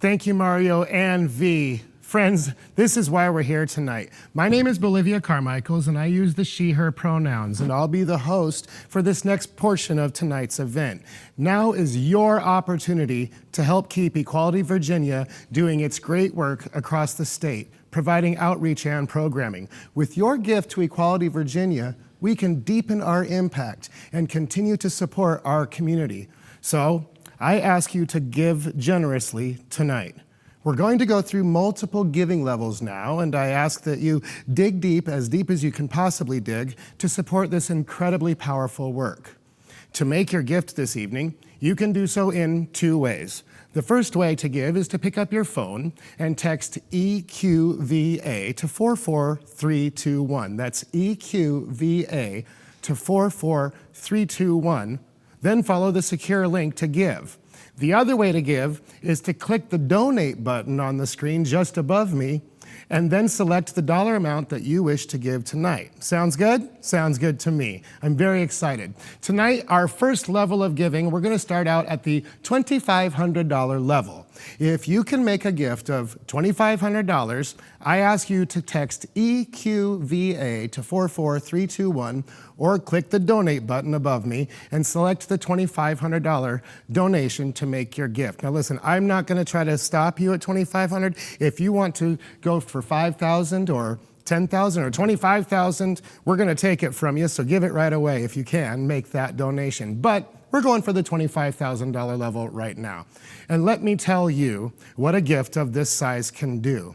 Thank you, Mario and V. Friends, this is why we're here tonight. My name is Bolivia Carmichaels, and I use the she, her pronouns, and I'll be the host for this next portion of tonight's event. Now is your opportunity to help keep Equality Virginia doing its great work across the state, providing outreach and programming. With your gift to Equality Virginia, we can deepen our impact and continue to support our community. So I ask you to give generously tonight. We're going to go through multiple giving levels now, and I ask that you dig deep as you can possibly dig, to support this incredibly powerful work. To make your gift this evening, you can do so in two ways. The first way to give is to pick up your phone and text EQVA to 44321. That's EQVA to 44321. Then follow the secure link to give. The other way to give is to click the donate button on the screen just above me and then select the dollar amount that you wish to give tonight. Sounds good? Sounds good to me. I'm very excited. Tonight, our first level of giving, we're going to start out at the $2,500 level. If you can make a gift of $2,500, I ask you to text EQVA to 44321 or click the donate button above me and select the $2,500 donation to make your gift. Now listen, I'm not going to try to stop you at $2,500. If you want to go for $5,000 or $10,000 or $25,000, we're going to take it from you, so give it right away if you can, make that donation. But we're going for the $25,000 level right now. And let me tell you what a gift of this size can do.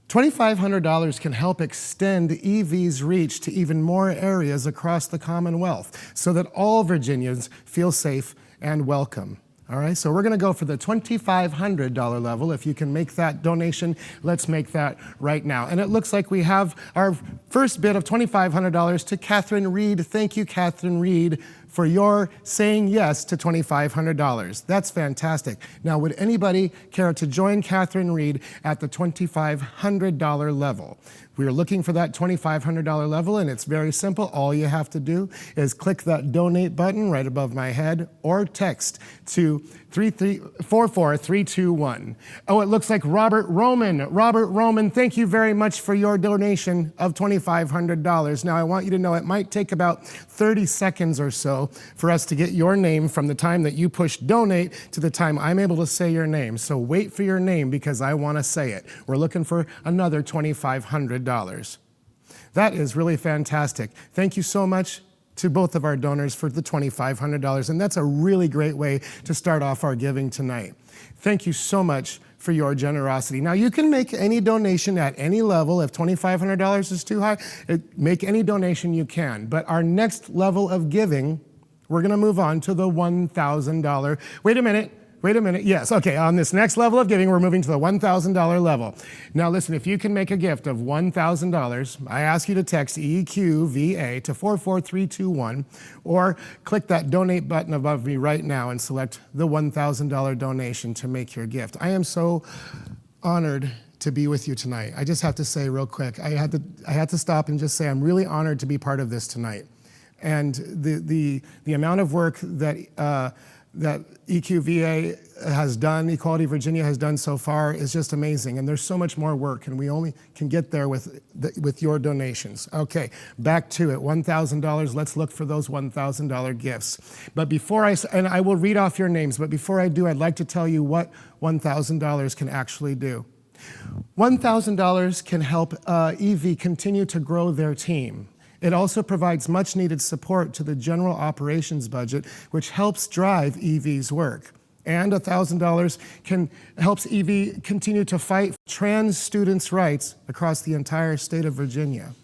$2,500 can help extend EV's reach to even more areas across the Commonwealth so that all Virginians feel safe and welcome. All right, so we're going to go for the $2,500 level. If you can make that donation, let's make that right now. And it looks like we have our first bid of $2,500 to Catherine Reed. Thank you, Catherine Reed, for your saying yes to $2,500. That's fantastic. Now, would anybody care to join Catherine Reed at the $2,500 level? We are looking for that $2,500 level, and it's very simple. All you have to do is click that donate button right above my head or text to 44321. Oh, it looks like Robert Roman. Robert Roman, thank you very much for your donation of $2,500. Now, I want you to know it might take about 30 seconds or so for us to get your name from the time that you push donate to the time I'm able to say your name. So wait for your name because I want to say it. We're looking for another $2,500. That is really fantastic. Thank you so much to both of our donors for the $2,500, and that's a really great way to start off our giving tonight. Thank you so much for your generosity. Now, you can make any donation at any level. If $2,500 is too high, make any donation you can. But our next level of giving, we're going to move on to the $1,000. Wait a minute. Yes, okay, on this next level of giving, we're moving to the $1,000 level. Now listen, if you can make a gift of $1,000, I ask you to text EQVA to 44321 or click that donate button above me right now and select the $1,000 donation to make your gift. I am so honored to be with you tonight. I just have to say real quick, I had to stop and just say I'm really honored to be part of this tonight. And the amount of work that EQVA has done, Equality Virginia has done so far is just amazing. And there's so much more work, and we only can get there with your donations. Okay, back to it, $1,000. Let's look for those $1,000 gifts. But before and I will read off your names, but before I do, I'd like to tell you what $1,000 can actually do. $1,000 can help EV continue to grow their team. It also provides much needed support to the general operations budget, which helps drive EV's work. And $1,000 helps EV continue to fight for trans students' rights across the entire state of Virginia.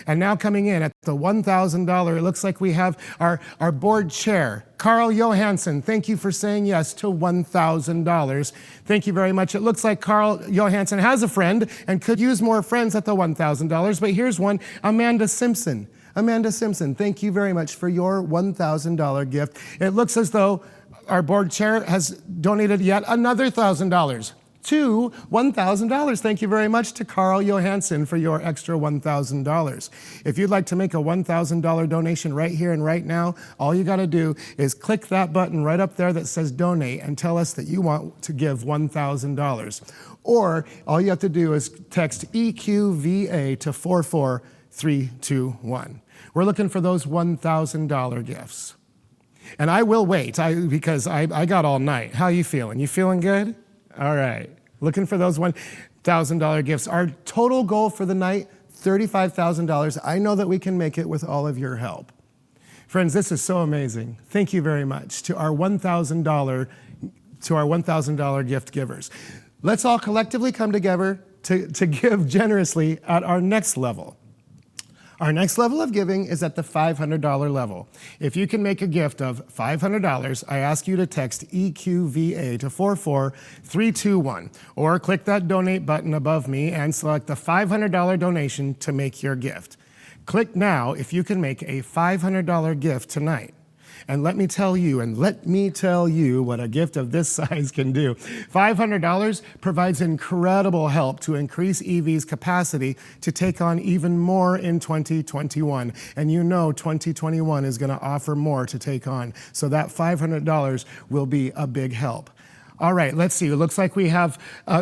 And now coming in at the $1,000, it looks like we have our board chair, Carl Johansson. Thank you for saying yes to $1,000. Thank you very much. It looks like Carl Johansson has a friend and could use more friends at the $1,000, but here's one, Amanda Simpson. Amanda Simpson, thank you very much for your $1,000 gift. It looks as though our board chair has donated yet another $1,000 to $1,000. Thank you very much to Carl Johansson for your extra $1,000. If you'd like to make a $1,000 donation right here and right now, all you gotta do is click that button right up there that says donate and tell us that you want to give $1,000. Or all you have to do is text EQVA to 44321. We're looking for those $1,000 gifts. And I will wait because I got all night. How you feeling? You feeling good? All right. Looking for those $1,000 gifts. Our total goal for the night, $35,000. I know that we can make it with all of your help. Friends, this is so amazing. Thank you very much to our $1,000 gift givers. Let's all collectively come together to give generously at our next level. Our next level of giving is at the $500 level. If you can make a gift of $500, I ask you to text EQVA to 44321 or click that donate button above me and select the $500 donation to make your gift. Click now if you can make a $500 gift tonight. And let me tell you what a gift of this size can do. $500 provides incredible help to increase EV's capacity to take on even more in 2021. And you know 2021 is gonna offer more to take on. So that $500 will be a big help. All right, let's see. It looks like we have,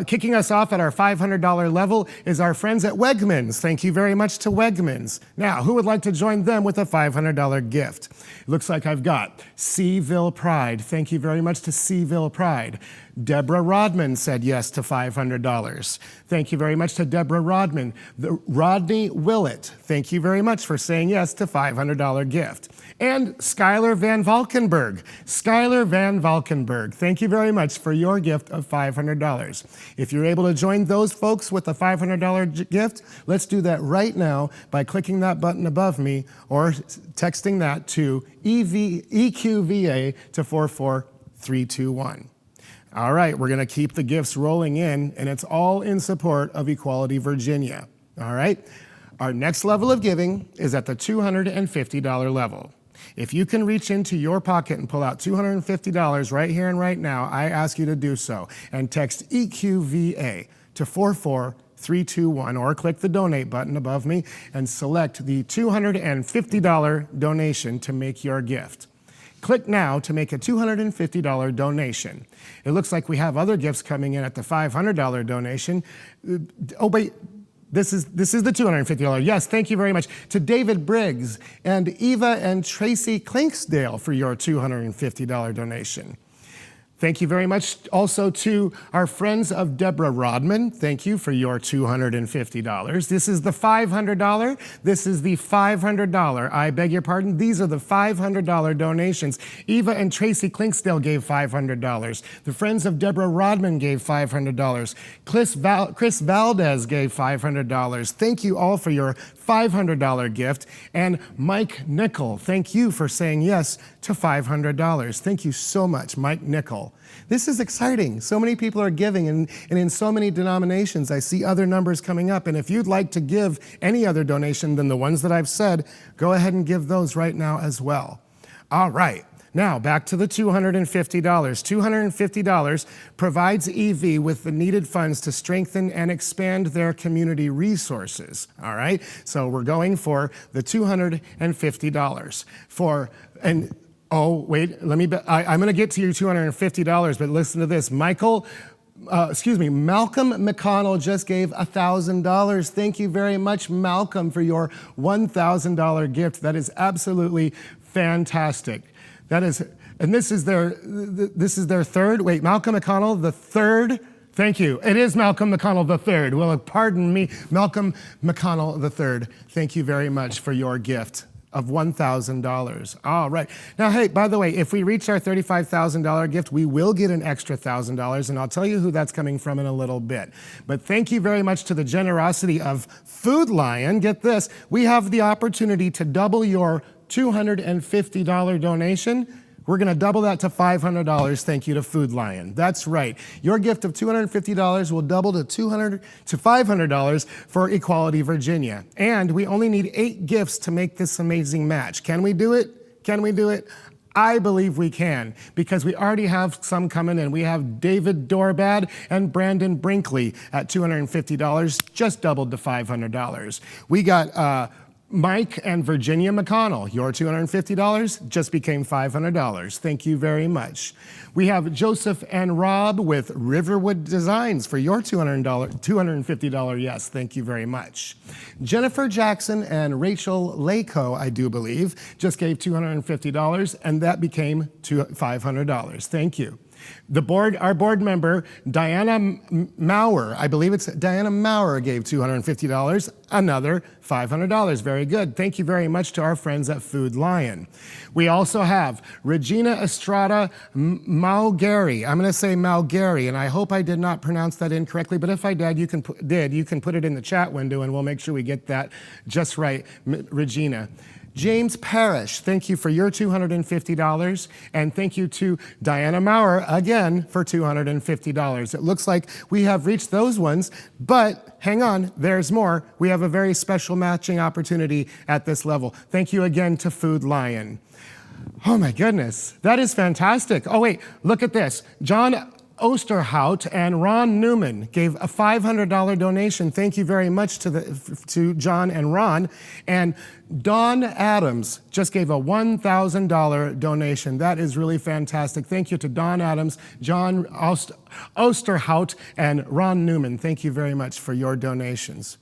kicking us off at our $500 level is our friends at Wegmans. Thank you very much to Wegmans. Now, who would like to join them with a $500 gift? It looks like I've got Seaville Pride. Thank you very much to Seaville Pride. Deborah Rodman said yes to $500. Thank you very much to Deborah Rodman. Rodney Willett, thank you very much for saying yes to $500 gift. And Skylar Van Valkenburg. Skylar Van Valkenburg, thank you very much for your gift of $500. If you're able to join those folks with a $500 gift, let's do that right now by clicking that button above me or texting that to EQVA to 44321. All right, we're gonna keep the gifts rolling in, and it's all in support of Equality Virginia. All right, our next level of giving is at the $250 level. If you can reach into your pocket and pull out $250 right here and right now, I ask you to do so and text EQVA to 44321 or click the donate button above me and select the $250 donation to make your gift. Click now to make a $250 donation. It looks like we have other gifts coming in at the $500 donation. Oh, wait. This is the $250. Yes, thank you very much to David Briggs and Eva and Tracy Clinksdale for your $250 donation. Thank you very much also to our friends of Deborah Rodman. Thank you for your $250. This is the $500. This is the $500. I beg your pardon. These are the $500 donations. Eva and Tracy Clinksdale gave $500. The friends of Deborah Rodman gave $500. Chris Valdez gave $500. Thank you all for your $500 gift. And Mike Nickel, thank you for saying yes to $500. Thank you so much, Mike Nickel. This is exciting. So many people are giving, and in so many denominations, I see other numbers coming up. And if you'd like to give any other donation than the ones that I've said, go ahead and give those right now as well. All right. Now, back to the $250. $250 provides EV with the needed funds to strengthen and expand their community resources, all right? So we're going for the $250. And Oh, wait, I'm going to get to your $250, but listen to this. Malcolm McConnell just gave $1,000. Thank you very much, Malcolm, for your $1,000 gift. That is absolutely fantastic. This is their third. Wait, Malcolm McConnell, the third. Thank you. It is Malcolm McConnell III. Well, pardon me, Malcolm McConnell III. Thank you very much for your gift of $1,000. All right. Now, hey, by the way, if we reach our $35,000 gift, we will get an extra $1,000, and I'll tell you who that's coming from in a little bit. But thank you very much to the generosity of Food Lion. Get this, we have the opportunity to double your $250 donation. We're going to double that to $500. Thank you to Food Lion. That's right. Your gift of $250 will double to $500 for Equality Virginia. And we only need 8 gifts to make this amazing match. Can we do it? Can we do it? I believe we can, because we already have some coming in. We have David Dorbad and Brandon Brinkley at $250, just doubled to $500. We got Mike and Virginia McConnell, your $250 just became $500. Thank you very much. We have Joseph and Rob with Riverwood Designs for your $250 yes. Thank you very much. Jennifer Jackson and Rachel Lako, I do believe, just gave $250, and that became $500. Thank you. Our board member, Diana Maurer, I believe it's Diana Maurer, gave $250, another $500. Very good. Thank you very much to our friends at Food Lion. We also have Regina Estrada Malgary. I'm going to say Malgary, and I hope I did not pronounce that incorrectly, but if I did, you can put it in the chat window, and we'll make sure we get that just right, Regina. James Parrish, thank you for your $250, and thank you to Diana Maurer, again, for $250. It looks like we have reached those ones, but hang on, there's more. We have a very special matching opportunity at this level. Thank you again to Food Lion. Oh my goodness, that is fantastic. Oh wait, look at this. John Osterhout and Ron Newman gave a $500 donation. Thank you very much to John and Ron. And Don Adams just gave a $1,000 donation. That is really fantastic. Thank you to Don Adams, John Osterhout, and Ron Newman. Thank you very much for your donations.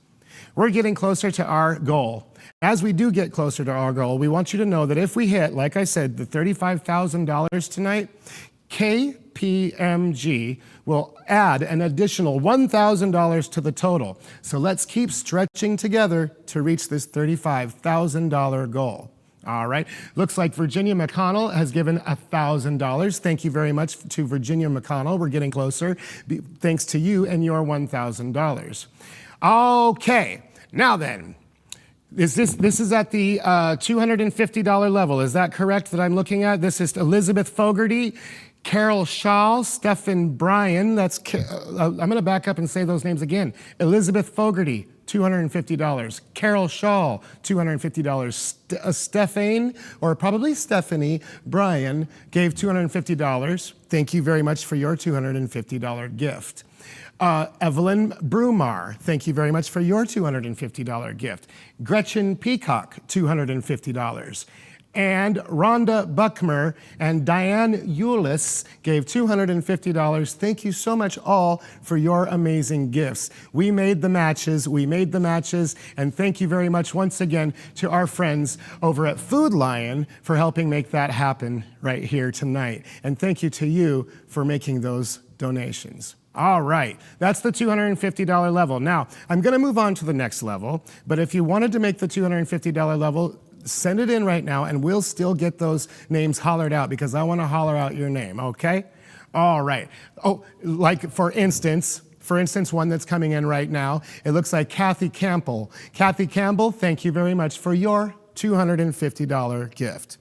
We're getting closer to our goal. As we do get closer to our goal, we want you to know that if we hit, like I said, the $35,000 tonight, KPMG will add an additional $1,000 to the total. So let's keep stretching together to reach this $35,000 goal. All right. Looks like Virginia McConnell has given $1,000. Thank you very much to Virginia McConnell. We're getting closer. Thanks to you and your $1,000. Okay. Now then, this is at the $250 level. Is that correct that I'm looking at? This is Elizabeth Fogarty, Carol Shaw, Stephen Bryan. I'm going to back up and say those names again. Elizabeth Fogarty, $250. Carol Shaw, $250. Stephane, or probably Stephanie Bryan, gave $250. Thank you very much for your $250 gift. Evelyn Brumar, thank you very much for your $250 gift. Gretchen Peacock, $250. And Rhonda Buckmer and Diane Eulis gave $250. Thank you so much all for your amazing gifts. We made the matches, and thank you very much once again to our friends over at Food Lion for helping make that happen right here tonight. And thank you to you for making those donations. All right, that's the $250 level. Now, I'm going to move on to the next level, but if you wanted to make the $250 level, send it in right now, and we'll still get those names hollered out because I want to holler out your name, okay? All right. Oh, like for instance, one that's coming in right now, it looks like Kathy Campbell. Kathy Campbell, thank you very much for your $250 gift.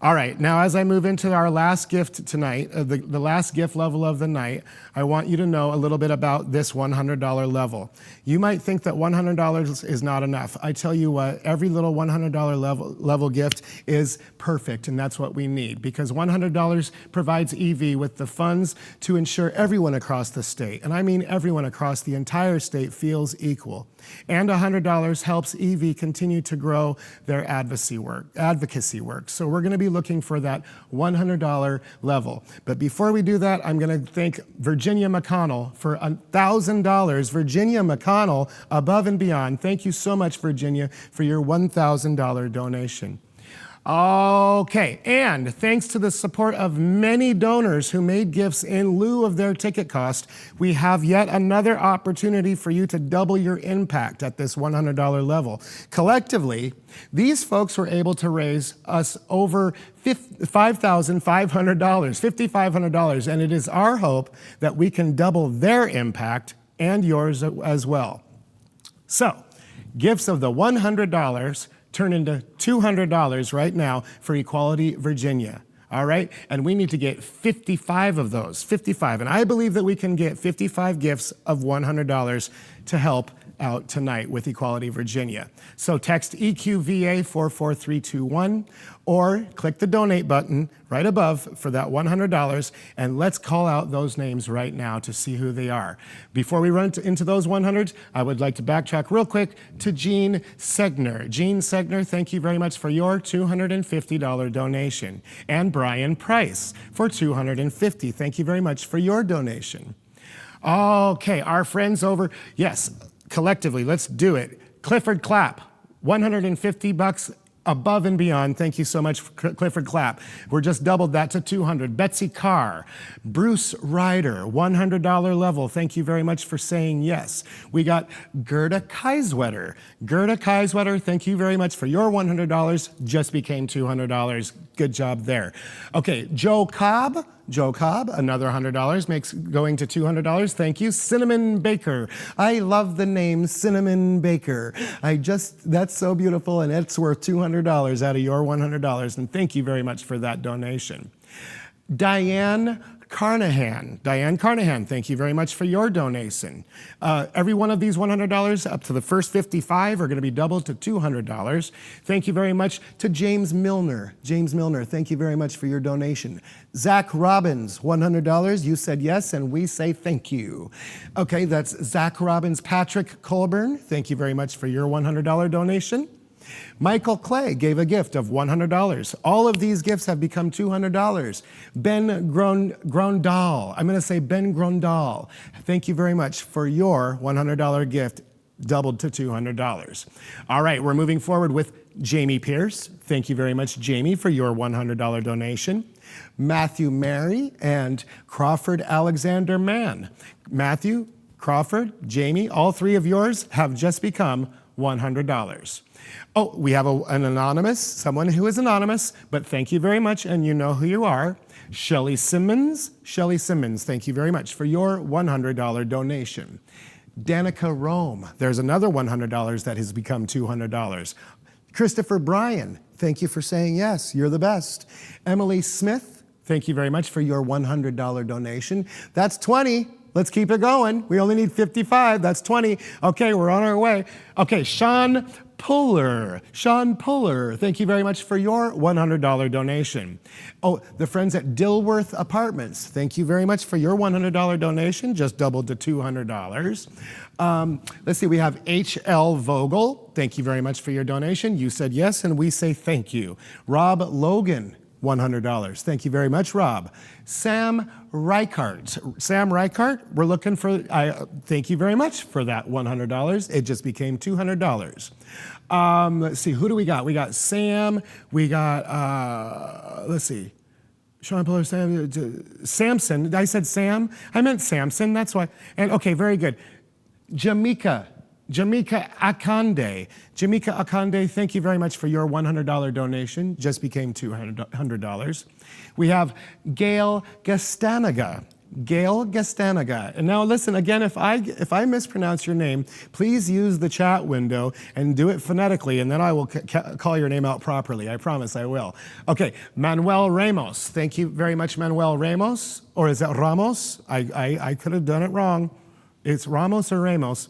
All right, now as I move into our last gift tonight, the last gift level of the night, I want you to know a little bit about this $100 level. You might think that $100 is not enough. I tell you what, every little $100 level gift is perfect, and that's what we need, because $100 provides EV with the funds to ensure everyone across the state, and I mean everyone across the entire state, feels equal. And $100 helps EV continue to grow their advocacy work. So we're going to be really looking for that $100 level. But before we do that, I'm going to thank Virginia McConnell for $1,000. Virginia McConnell, above and beyond. Thank you so much, Virginia, for your $1,000 donation. Okay, and thanks to the support of many donors who made gifts in lieu of their ticket cost, we have yet another opportunity for you to double your impact at this $100 level. Collectively, these folks were able to raise us over $5,500, $5,500, and it is our hope that we can double their impact and yours as well. So, gifts of the $100 turn into $200 right now for Equality Virginia. All right? And we need to get 55 of those, 55. And I believe that we can get 55 gifts of $100 to help out tonight with Equality Virginia. So text EQVA 44321 or click the donate button right above for that $100, and let's call out those names right now to see who they are. Before we run into those 100s, I would like to backtrack real quick to Jean Segner. Jean Segner, thank you very much for your $250 donation. And Brian Price for $250. Thank you very much for your donation. Okay, our friends over, yes, collectively, let's do it. Clifford Clapp, $150 above and beyond. Thank you so much, Clifford Clapp. We're just doubled that to $200. Betsy Carr, Bruce Ryder, $100 level. Thank you very much for saying yes. We got Gerda Kaiswetter. Gerda Kaiswetter, thank you very much for your $100. Just became $200. Good job there. Okay, Joe Cobb, another $100 makes going to $200. Thank you. Cinnamon Baker. I love the name Cinnamon Baker. That's so beautiful, and it's worth $200 out of your $100. And thank you very much for that donation. Diane Carnahan, thank you very much for your donation. Every one of these $100 up to the first 55 are going to be doubled to $200. Thank you very much to James Milner. James Milner, thank you very much for your donation. Zach Robbins, $100. You said yes, and we say thank you. Okay, that's Zach Robbins. Patrick Colburn, thank you very much for your $100 donation. Michael Clay gave a gift of $100. All of these gifts have become $200. Ben Grondal, I'm going to say Ben Grondal, thank you very much for your $100 gift, doubled to $200. All right, we're moving forward with Jamie Pierce. Thank you very much, Jamie, for your $100 donation. Matthew Mary and Crawford Alexander Mann. Matthew, Crawford, Jamie, all three of yours have just become $100. Oh, we have an anonymous, someone who is anonymous, but thank you very much, and you know who you are. Shelley Simmons, thank you very much for your $100 donation. Danica Rome, there's another $100 that has become $200. Christopher Bryan, thank you for saying yes, you're the best. Emily Smith, thank you very much for your $100 donation. That's 20. Let's keep it going. We only need 55. That's 20. Okay, we're on our way. Okay, Sean Puller, thank you very much for your $100 donation. Oh, the friends at Dilworth Apartments, thank you very much for your $100 donation, just doubled to $200. Let's see, we have H.L. Vogel, thank you very much for your donation. You said yes, and we say thank you. Rob Logan, $100. Thank you very much, Rob. Sam Reichart, we're looking for, thank you very much for that $100. It just became $200. Let's see, who do we got? We got Sam, we got, let's see, Sean Puller, Samson. I said Sam? I meant Samson, that's why. And okay, very good. Jamaica Akande, thank you very much for your $100 donation. Just became $200. We have Gail Gastanaga. And now listen, again, if I mispronounce your name, please use the chat window and do it phonetically, and then I will call your name out properly. I promise I will. Okay, Manuel Ramos. Thank you very much, Manuel Ramos. Or is that Ramos? I could have done it wrong. It's Ramos or Ramos.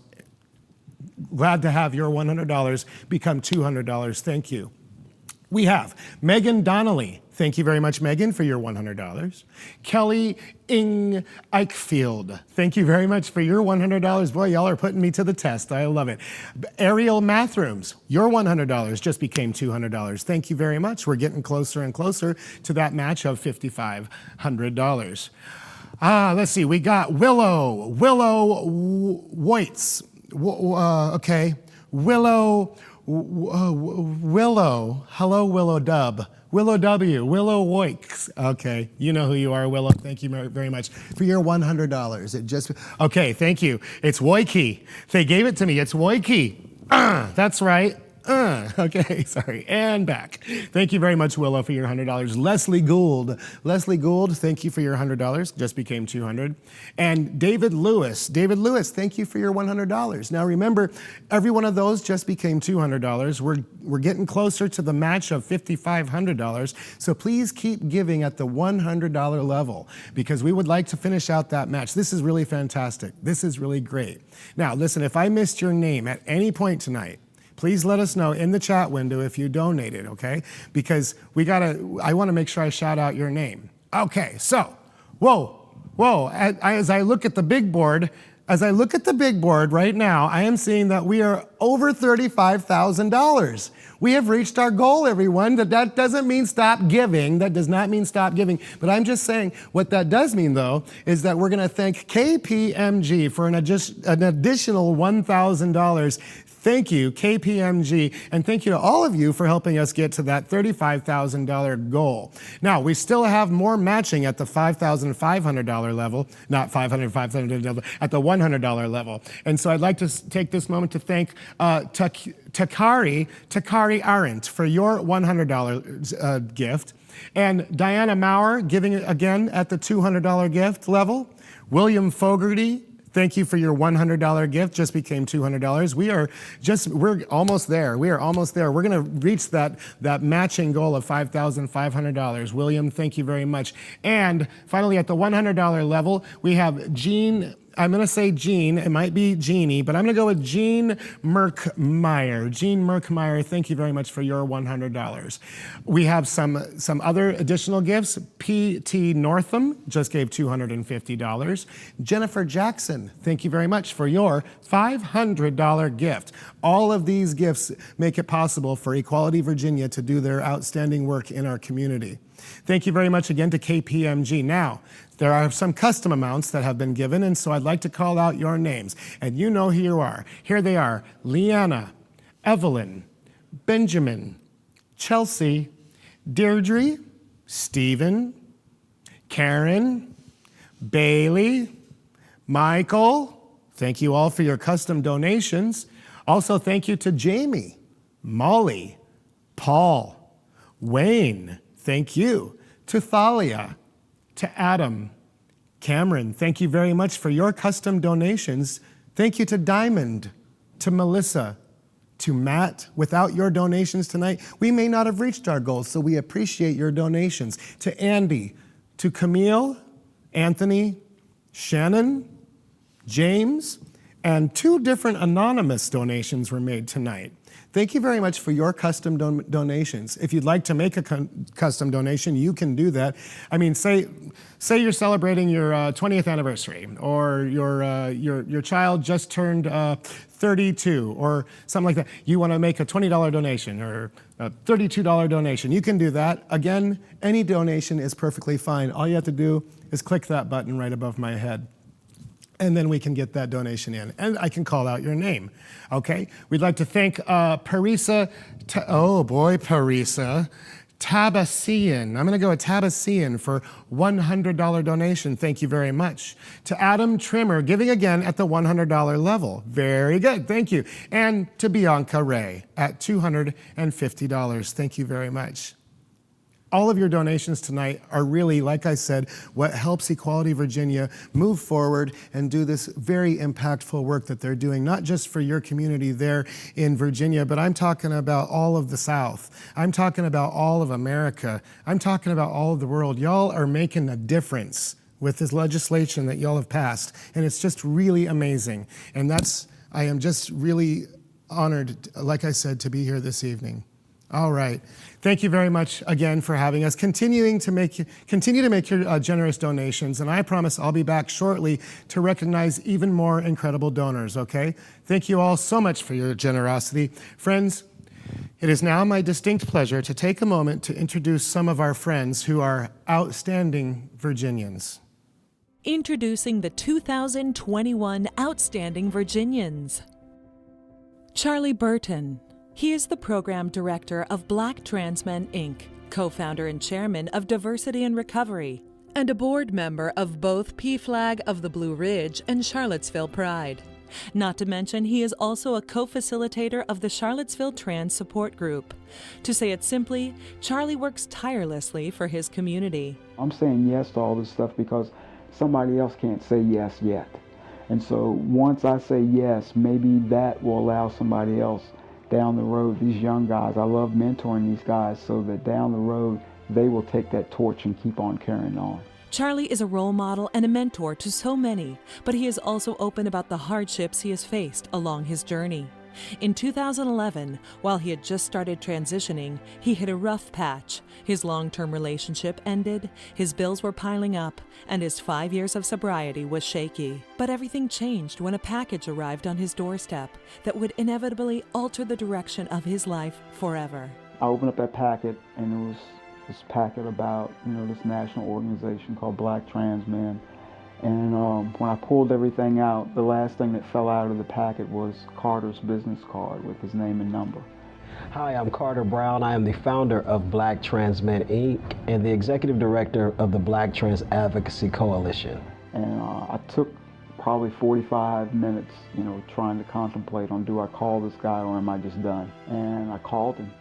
Glad to have your $100 become $200. Thank you. We have Megan Donnelly. Thank you very much, Megan, for your $100. Kelly Ing Eichfield, thank you very much for your $100. Boy, y'all are putting me to the test. I love it. Ariel Mathrooms, your $100 just became $200. Thank you very much. We're getting closer and closer to that match of $5,500. Let's see. We got Willow Whites. Okay. Willow. Hello, Willow Dub. Willow W, Willow Woikes. Okay, you know who you are, Willow. Thank you very much for your $100. Okay, thank you. It's Woike. They gave it to me. It's Woike. That's right. Okay, sorry. And back. Thank you very much, Willow, for your $100. Leslie Gould, thank you for your $100. Just became $200. And David Lewis, thank you for your $100. Now remember, every one of those just became $200. We're getting closer to the match of $5,500. So please keep giving at the $100 level because we would like to finish out that match. This is really fantastic. This is really great. Now listen, if I missed your name at any point tonight, please let us know in the chat window if you donated, okay? Because I want to make sure I shout out your name. Okay, so, as I look at the big board right now, I am seeing that we are over $35,000. We have reached our goal, everyone. That doesn't mean stop giving. That does not mean stop giving. But I'm just saying what that does mean, though, is that we're going to thank KPMG for an additional $1,000. Thank you, KPMG, and thank you to all of you for helping us get to that $35,000 goal. Now, we still have more matching at the $5,500 level, not $500 level, at the $100 level. And so I'd like to take this moment to thank Takari Arendt for your $100 gift, and Diana Maurer giving again at the $200 gift level. William Fogarty, thank you for your $100 gift, just became $200. We're almost there. We are almost there. We're going to reach that matching goal of $5,500. William, thank you very much. And finally, at the $100 level, we have Jean. I'm going to say Jean. It might be Jeannie, but I'm going to go with Jean Merkmeyer. Jean Merkmeyer, thank you very much for your $100. We have some other additional gifts. P.T. Northam just gave $250. Jennifer Jackson, thank you very much for your $500 gift. All of these gifts make it possible for Equality Virginia to do their outstanding work in our community. Thank you very much again to KPMG. Now, there are some custom amounts that have been given, and so I'd like to call out your names. And you know who you are. Here they are: Leanna, Evelyn, Benjamin, Chelsea, Deirdre, Stephen, Karen, Bailey, Michael. Thank you all for your custom donations. Also, thank you to Jamie, Molly, Paul, Wayne. Thank you to Thalia, to Adam, Cameron. Thank you very much for your custom donations. Thank you to Diamond, to Melissa, to Matt. Without your donations tonight, we may not have reached our goals, so we appreciate your donations. To Andy, to Camille, Anthony, Shannon, James, and 2 different anonymous donations were made tonight. Thank you very much for your custom donations. If you'd like to make a custom donation, you can do that. I mean, say you're celebrating your 20th anniversary, or your child just turned 32, or something like that. You want to make a $20 donation or a $32 donation. You can do that. Again, any donation is perfectly fine. All you have to do is click that button right above my head, and then we can get that donation in, and I can call out your name, okay? We'd like to thank Parisa, Parisa, Tabassian. I'm gonna go with Tabassian for $100 donation. Thank you very much. To Adam Trimmer, giving again at the $100 level. Very good, thank you. And to Bianca Ray at $250. Thank you very much. All of your donations tonight are really, like I said, what helps Equality Virginia move forward and do this very impactful work that they're doing, not just for your community there in Virginia, but I'm talking about all of the South. I'm talking about all of America. I'm talking about all of the world. Y'all are making a difference with this legislation that y'all have passed, and it's just really amazing. And I am just really honored, like I said, to be here this evening. All right. Thank you very much again for having us. Continue to make your generous donations, and I promise I'll be back shortly to recognize even more incredible donors, okay? Thank you all so much for your generosity. Friends, it is now my distinct pleasure to take a moment to introduce some of our friends who are outstanding Virginians. Introducing the 2021 Outstanding Virginians. Charlie Burton. He is the program director of Black Trans Men, Inc., co-founder and chairman of Diversity and Recovery, and a board member of both PFLAG of the Blue Ridge and Charlottesville Pride. Not to mention, he is also a co-facilitator of the Charlottesville Trans Support Group. To say it simply, Charlie works tirelessly for his community. I'm saying yes to all this stuff because somebody else can't say yes yet. And so once I say yes, maybe that will allow somebody else down the road, these young guys, I love mentoring these guys so that down the road, they will take that torch and keep on carrying on. Charlie is a role model and a mentor to so many, but he is also open about the hardships he has faced along his journey. In 2011, while he had just started transitioning, he hit a rough patch. His long-term relationship ended, his bills were piling up, and his 5 years of sobriety was shaky. But everything changed when a package arrived on his doorstep that would inevitably alter the direction of his life forever. I opened up that packet, and it was this packet about, this national organization called Black Trans Men. And when I pulled everything out, the last thing that fell out of the packet was Carter's business card with his name and number. Hi, I'm Carter Brown. I am the founder of Black Trans Men, Inc. and the executive director of the Black Trans Advocacy Coalition. And I took probably 45 minutes, trying to contemplate on, do I call this guy or am I just done? And I called him.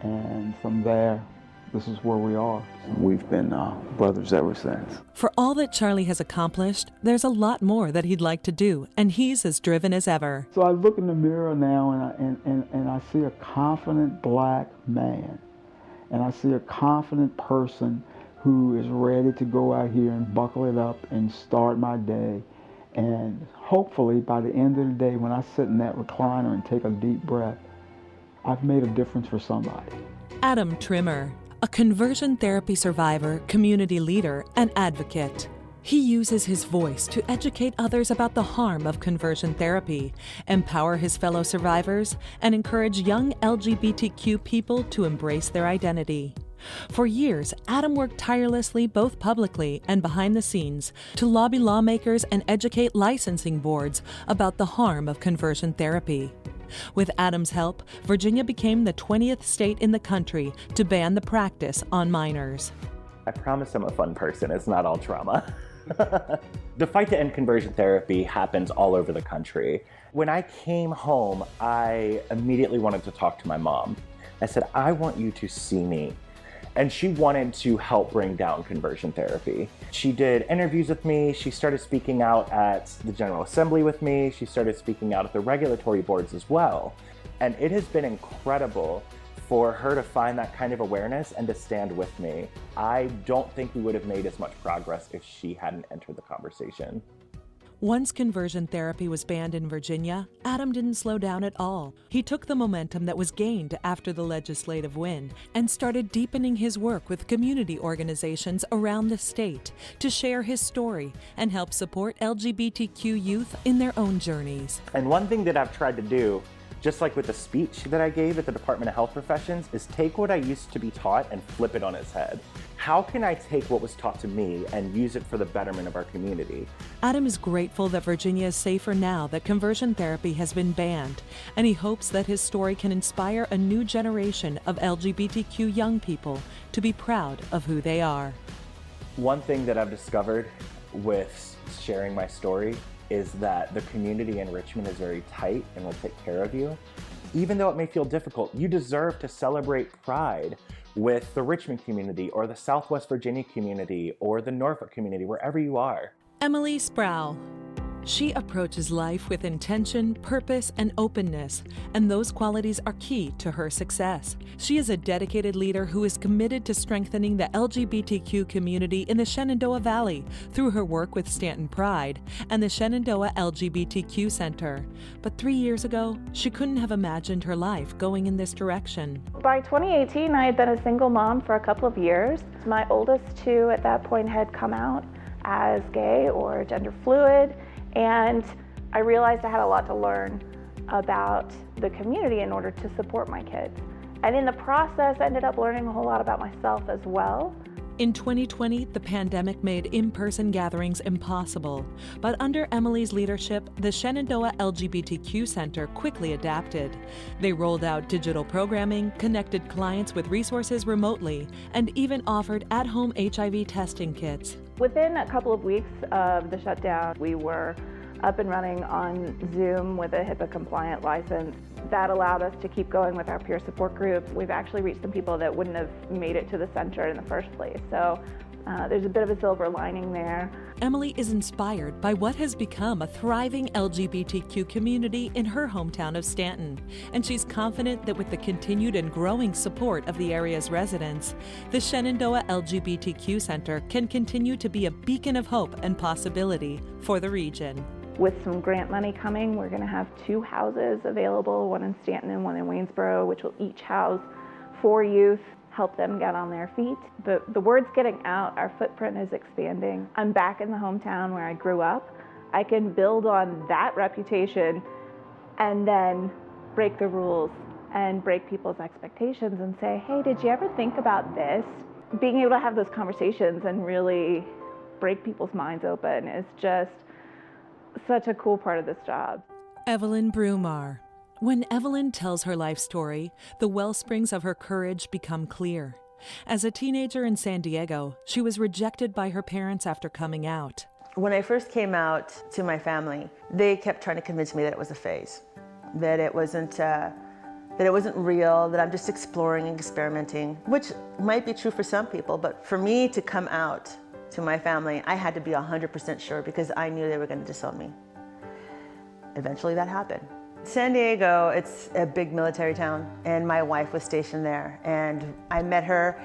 And from there, this is where we are. We've been brothers ever since. For all that Charlie has accomplished, there's a lot more that he'd like to do, and he's as driven as ever. So I look in the mirror now and I see a confident black man. And I see a confident person who is ready to go out here and buckle it up and start my day. And hopefully by the end of the day, when I sit in that recliner and take a deep breath, I've made a difference for somebody. Adam Trimmer, a conversion therapy survivor, community leader, and advocate. He uses his voice to educate others about the harm of conversion therapy, empower his fellow survivors, and encourage young LGBTQ people to embrace their identity. For years, Adam worked tirelessly both publicly and behind the scenes to lobby lawmakers and educate licensing boards about the harm of conversion therapy. With Adam's help, Virginia became the 20th state in the country to ban the practice on minors. I promise I'm a fun person. It's not all trauma. The fight to end conversion therapy happens all over the country. When I came home, I immediately wanted to talk to my mom. I said, I want you to see me. And she wanted to help bring down conversion therapy. She did interviews with me. She started speaking out at the General Assembly with me. She started speaking out at the regulatory boards as well. And it has been incredible for her to find that kind of awareness and to stand with me. I don't think we would have made as much progress if she hadn't entered the conversation. Once conversion therapy was banned in Virginia, Adam didn't slow down at all. He took the momentum that was gained after the legislative win and started deepening his work with community organizations around the state to share his story and help support LGBTQ youth in their own journeys. And one thing that I've tried to do, just like with the speech that I gave at the Department of Health Professions, is take what I used to be taught and flip it on its head. How can I take what was taught to me and use it for the betterment of our community? Adam is grateful that Virginia is safer now that conversion therapy has been banned, and he hopes that his story can inspire a new generation of LGBTQ young people to be proud of who they are. One thing that I've discovered with sharing my story is that the community in Richmond is very tight and will take care of you. Even though it may feel difficult, you deserve to celebrate pride with the Richmond community or the Southwest Virginia community or the Norfolk community, wherever you are. Emily Sproul. She approaches life with intention, purpose, and openness, and those qualities are key to her success. She is a dedicated leader who is committed to strengthening the LGBTQ community in the Shenandoah Valley through her work with Stanton Pride and the Shenandoah LGBTQ Center. But 3 years ago, she couldn't have imagined her life going in this direction. By 2018, I had been a single mom for a couple of years. My oldest two at that point had come out as gay or gender fluid. And I realized I had a lot to learn about the community in order to support my kids. And in the process, I ended up learning a whole lot about myself as well. In 2020, the pandemic made in-person gatherings impossible. But under Emily's leadership, the Shenandoah LGBTQ Center quickly adapted. They rolled out digital programming, connected clients with resources remotely, and even offered at-home HIV testing kits. Within a couple of weeks of the shutdown, we were up and running on Zoom with a HIPAA-compliant license. That allowed us to keep going with our peer support group. We've actually reached some people that wouldn't have made it to the center in the first place. So there's a bit of a silver lining there. Emily is inspired by what has become a thriving LGBTQ community in her hometown of Stanton, and she's confident that with the continued and growing support of the area's residents, the Shenandoah LGBTQ Center can continue to be a beacon of hope and possibility for the region. With some grant money coming, we're going to have 2 houses available, one in Stanton and one in Waynesboro, which will each house 4 youth, help them get on their feet. The word's getting out, our footprint is expanding. I'm back in the hometown where I grew up. I can build on that reputation and then break the rules and break people's expectations and say, hey, did you ever think about this? Being able to have those conversations and really break people's minds open is just such a cool part of this job. Evelyn Brumar. When Evelyn tells her life story, the wellsprings of her courage become clear. As a teenager in San Diego, she was rejected by her parents after coming out. When I first came out to my family, they kept trying to convince me that it was a phase, that it wasn't real, that I'm just exploring and experimenting, which might be true for some people, but for me to come out to my family, I had to be 100% sure because I knew they were going to disown me. Eventually that happened. San Diego, it's a big military town, and my wife was stationed there, and I met her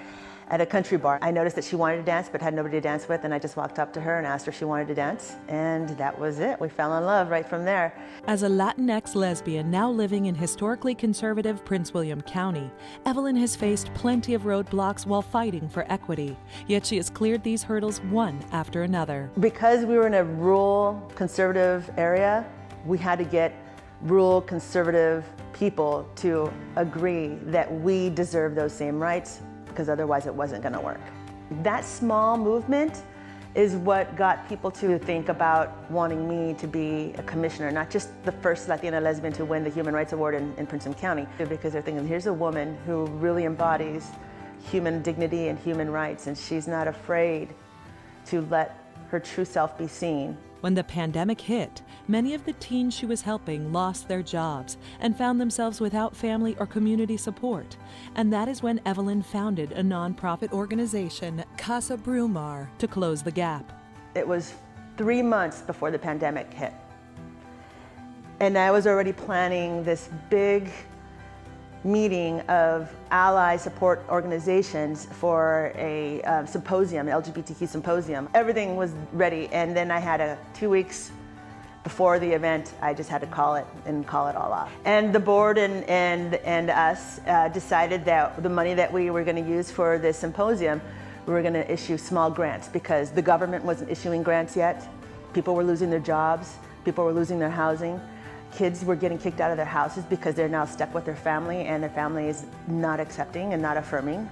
at a country bar. I noticed that she wanted to dance but had nobody to dance with, and I just walked up to her and asked her if she wanted to dance, and that was it. We fell in love right from there. As a Latinx lesbian now living in historically conservative Prince William County, Evelyn has faced plenty of roadblocks while fighting for equity, yet she has cleared these hurdles one after another. Because we were in a rural conservative area, we had to get rural conservative people to agree that we deserve those same rights, because otherwise it wasn't going to work. That small movement is what got people to think about wanting me to be a commissioner, not just the first Latina lesbian to win the Human Rights Award in Prince William County, because they're thinking, here's a woman who really embodies human dignity and human rights, and she's not afraid to let her true self be seen. When the pandemic hit, many of the teens she was helping lost their jobs and found themselves without family or community support. And that is when Evelyn founded a nonprofit organization, Casa Brumar, to close the gap. It was 3 months before the pandemic hit. And I was already planning this big meeting of ally support organizations for a symposium, an LGBTQ symposium. Everything was ready, and then I had 2 weeks before the event, I just had to call it all off. And the board and us decided that the money that we were going to use for this symposium, we were going to issue small grants because the government wasn't issuing grants yet. People were losing their jobs, people were losing their housing. Kids were getting kicked out of their houses because they're now stuck with their family, and their family is not accepting and not affirming.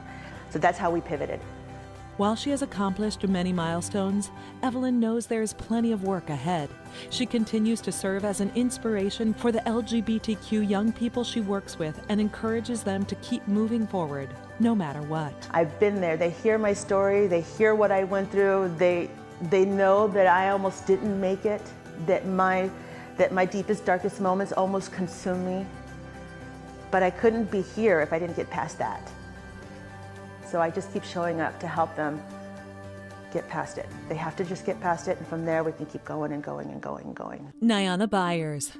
So that's how we pivoted. While she has accomplished many milestones, Evelyn knows there is plenty of work ahead. She continues to serve as an inspiration for the LGBTQ young people she works with and encourages them to keep moving forward, no matter what. I've been there. They hear my story. They hear what I went through. They know that I almost didn't make it, that my deepest, darkest moments almost consumed me. But I couldn't be here if I didn't get past that. So I just keep showing up to help them get past it. They have to just get past it, and from there we can keep going and going and going and going. Nyana Byers.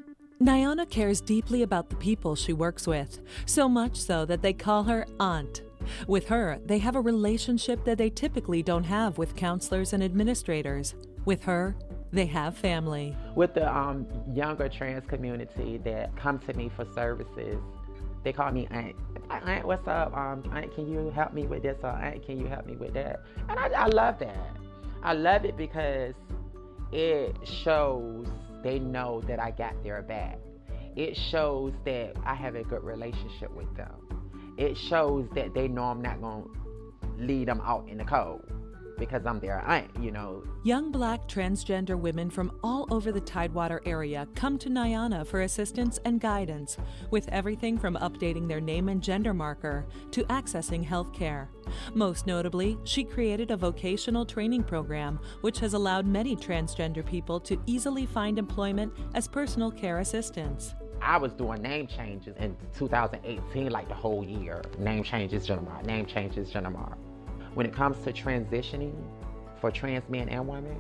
Nyana cares deeply about the people she works with, so much so that they call her Aunt. With her, they have a relationship that they typically don't have with counselors and administrators. With her, they have family. With the younger trans community that come to me for services, they call me Aunt. Aunt, what's up? Aunt, can you help me with this? Or Aunt, can you help me with that? And I love that. I love it because it shows they know that I got their back. It shows that I have a good relationship with them. It shows that they know I'm not going to lead them out in the cold because I'm their aunt, you know. Young Black transgender women from all over the Tidewater area come to Nyana for assistance and guidance, with everything from updating their name and gender marker to accessing health care. Most notably, she created a vocational training program which has allowed many transgender people to easily find employment as personal care assistants. I was doing name changes in 2018, like the whole year. Name changes, gender mark, name changes, gender mark. When it comes to transitioning for trans men and women,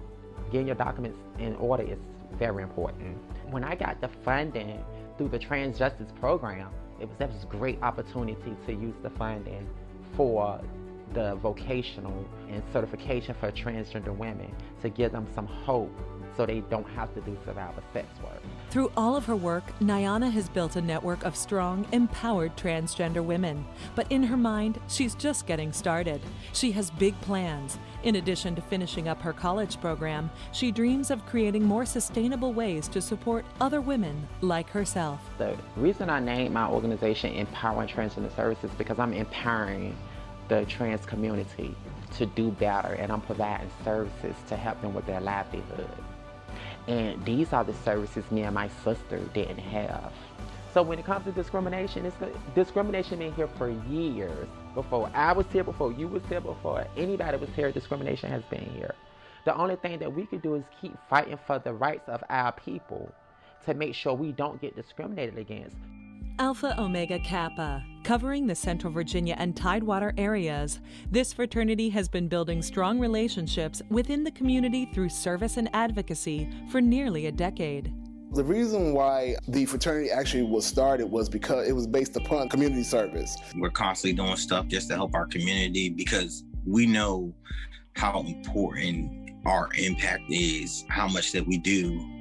getting your documents in order is very important. When I got the funding through the Trans Justice Program, that was a great opportunity to use the funding for the vocational and certification for transgender women to give them some hope so they don't have to do survivor sex work. Through all of her work, Nyana has built a network of strong, empowered transgender women. But in her mind, she's just getting started. She has big plans. In addition to finishing up her college program, she dreams of creating more sustainable ways to support other women like herself. The reason I named my organization Empowering Transgender Services is because I'm empowering the trans community to do better, and I'm providing services to help them with their livelihood. And these are the services me and my sister didn't have. So when it comes to discrimination, discrimination been here for years. Before I was here, before you was here, before anybody was here, discrimination has been here. The only thing that we can do is keep fighting for the rights of our people to make sure we don't get discriminated against. Alpha Omega Kappa, covering the Central Virginia and Tidewater areas, this fraternity has been building strong relationships within the community through service and advocacy for nearly a decade. The reason why the fraternity actually was started was because it was based upon community service. We're constantly doing stuff just to help our community because we know how important our impact is, how much that we do,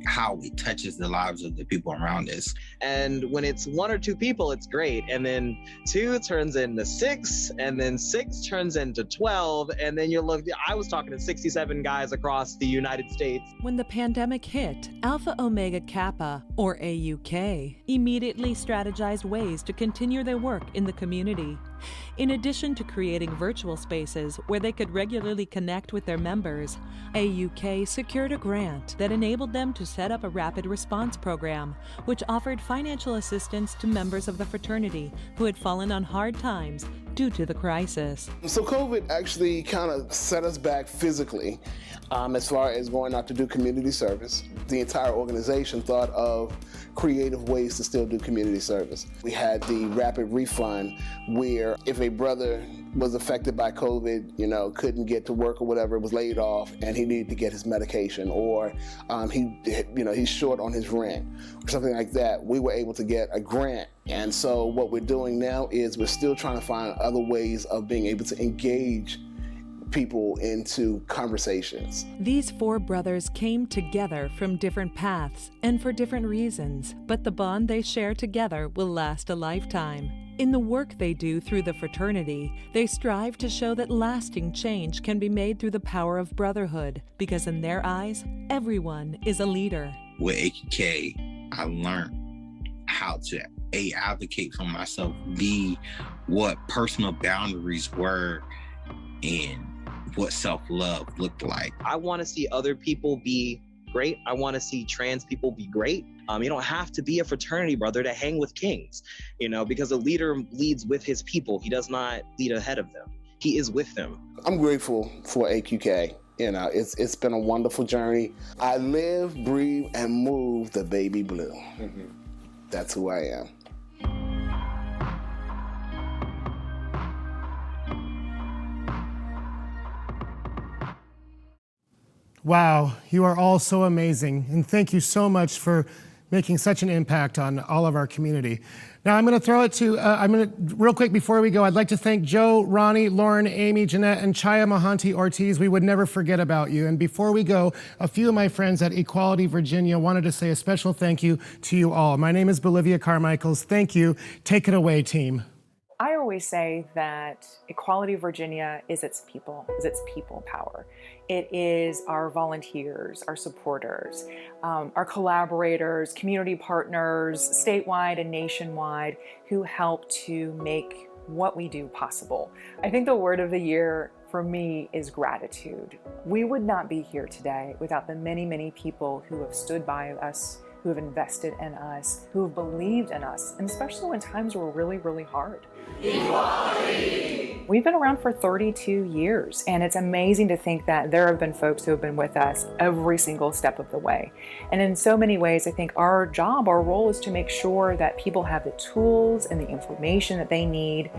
how it touches the lives of the people around us. And when it's one or two people, it's great. And then 2 turns into 6, and then 6 turns into 12. And then I was talking to 67 guys across the United States. When the pandemic hit, Alpha Omega Kappa, or AUK, immediately strategized ways to continue their work in the community. In addition to creating virtual spaces where they could regularly connect with their members, AUK secured a grant that enabled them to set up a rapid response program, which offered financial assistance to members of the fraternity who had fallen on hard times due to the crisis. So COVID actually kind of set us back physically as far as going out to do community service. The entire organization thought of creative ways to still do community service. We had the rapid refund where if a brother was affected by COVID, couldn't get to work or whatever, was laid off and he needed to get his medication, or he's short on his rent or something like that, we were able to get a grant. And so what we're doing now is we're still trying to find other ways of being able to engage people into conversations. These 4 brothers came together from different paths and for different reasons, but the bond they share together will last a lifetime. In the work they do through the fraternity, they strive to show that lasting change can be made through the power of brotherhood, because in their eyes, everyone is a leader. With AQK, I learned how to advocate for myself, B, what personal boundaries were, and what self-love looked like. I want to see other people be great. I want to see trans people be great. You don't have to be a fraternity brother to hang with kings, because a leader leads with his people. He does not lead ahead of them. He is with them. I'm grateful for AQK. It's been a wonderful journey. I live, breathe, and move the baby blue. Mm-hmm. That's who I am. Wow, you are all so amazing. And thank you so much for making such an impact on all of our community. Now I'm going to throw it to, real quick before we go, I'd like to thank Joe, Ronnie, Lauren, Amy, Jeanette, and Chaya Mahanti Ortiz. We would never forget about you. And before we go, a few of my friends at Equality Virginia wanted to say a special thank you to you all. My name is Bolivia Carmichaels. Thank you. Take it away, team. I always say that Equality Virginia is its people power. It is our volunteers, our supporters, our collaborators, community partners, statewide and nationwide, who help to make what we do possible. I think the word of the year for me is gratitude. We would not be here today without the many, many people who have stood by us, who have invested in us, who have believed in us, and especially when times were really, really hard. Equality! We've been around for 32 years, and it's amazing to think that there have been folks who have been with us every single step of the way. And in so many ways, I think our job, our role is to make sure that people have the tools and the information that they need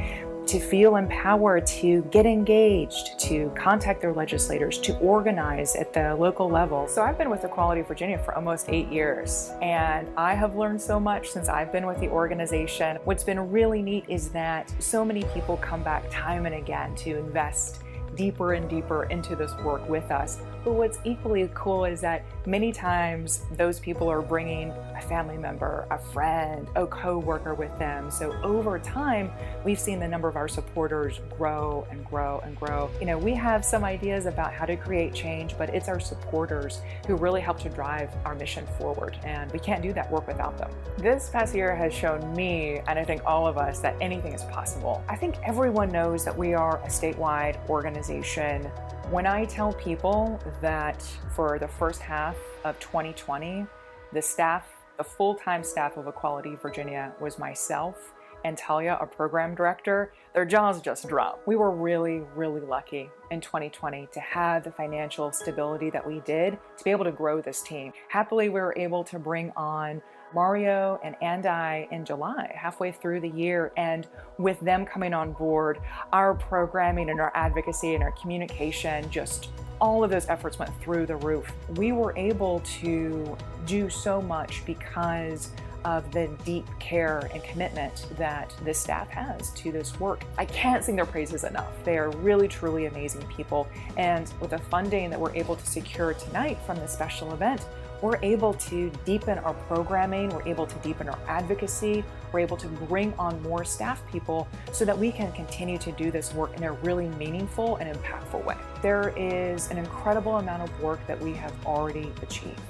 to feel empowered, to get engaged, to contact their legislators, to organize at the local level. So I've been with Equality Virginia for almost 8 years, and I have learned so much since I've been with the organization. What's been really neat is that so many people come back time and again to invest deeper and deeper into this work with us. But what's equally cool is that many times those people are bringing a family member, a friend, a co-worker with them. So over time, we've seen the number of our supporters grow and grow and grow. You know, we have some ideas about how to create change, but it's our supporters who really help to drive our mission forward. And we can't do that work without them. This past year has shown me, and I think all of us, that anything is possible. I think everyone knows that we are a statewide organization. When I tell people that for the first half of 2020, the full-time staff of Equality Virginia was myself and Talia, our program director, their jaws just dropped. We were really, really lucky in 2020 to have the financial stability that we did to be able to grow this team. Happily, we were able to bring on Mario and Andi in July, halfway through the year, and with them coming on board, our programming and our advocacy and our communication, just all of those efforts went through the roof. We were able to do so much because of the deep care and commitment that this staff has to this work. I can't sing their praises enough. They are really, truly amazing people. And with the funding that we're able to secure tonight from this special event, we're able to deepen our programming, we're able to deepen our advocacy, we're able to bring on more staff people so that we can continue to do this work in a really meaningful and impactful way. There is an incredible amount of work that we have already achieved,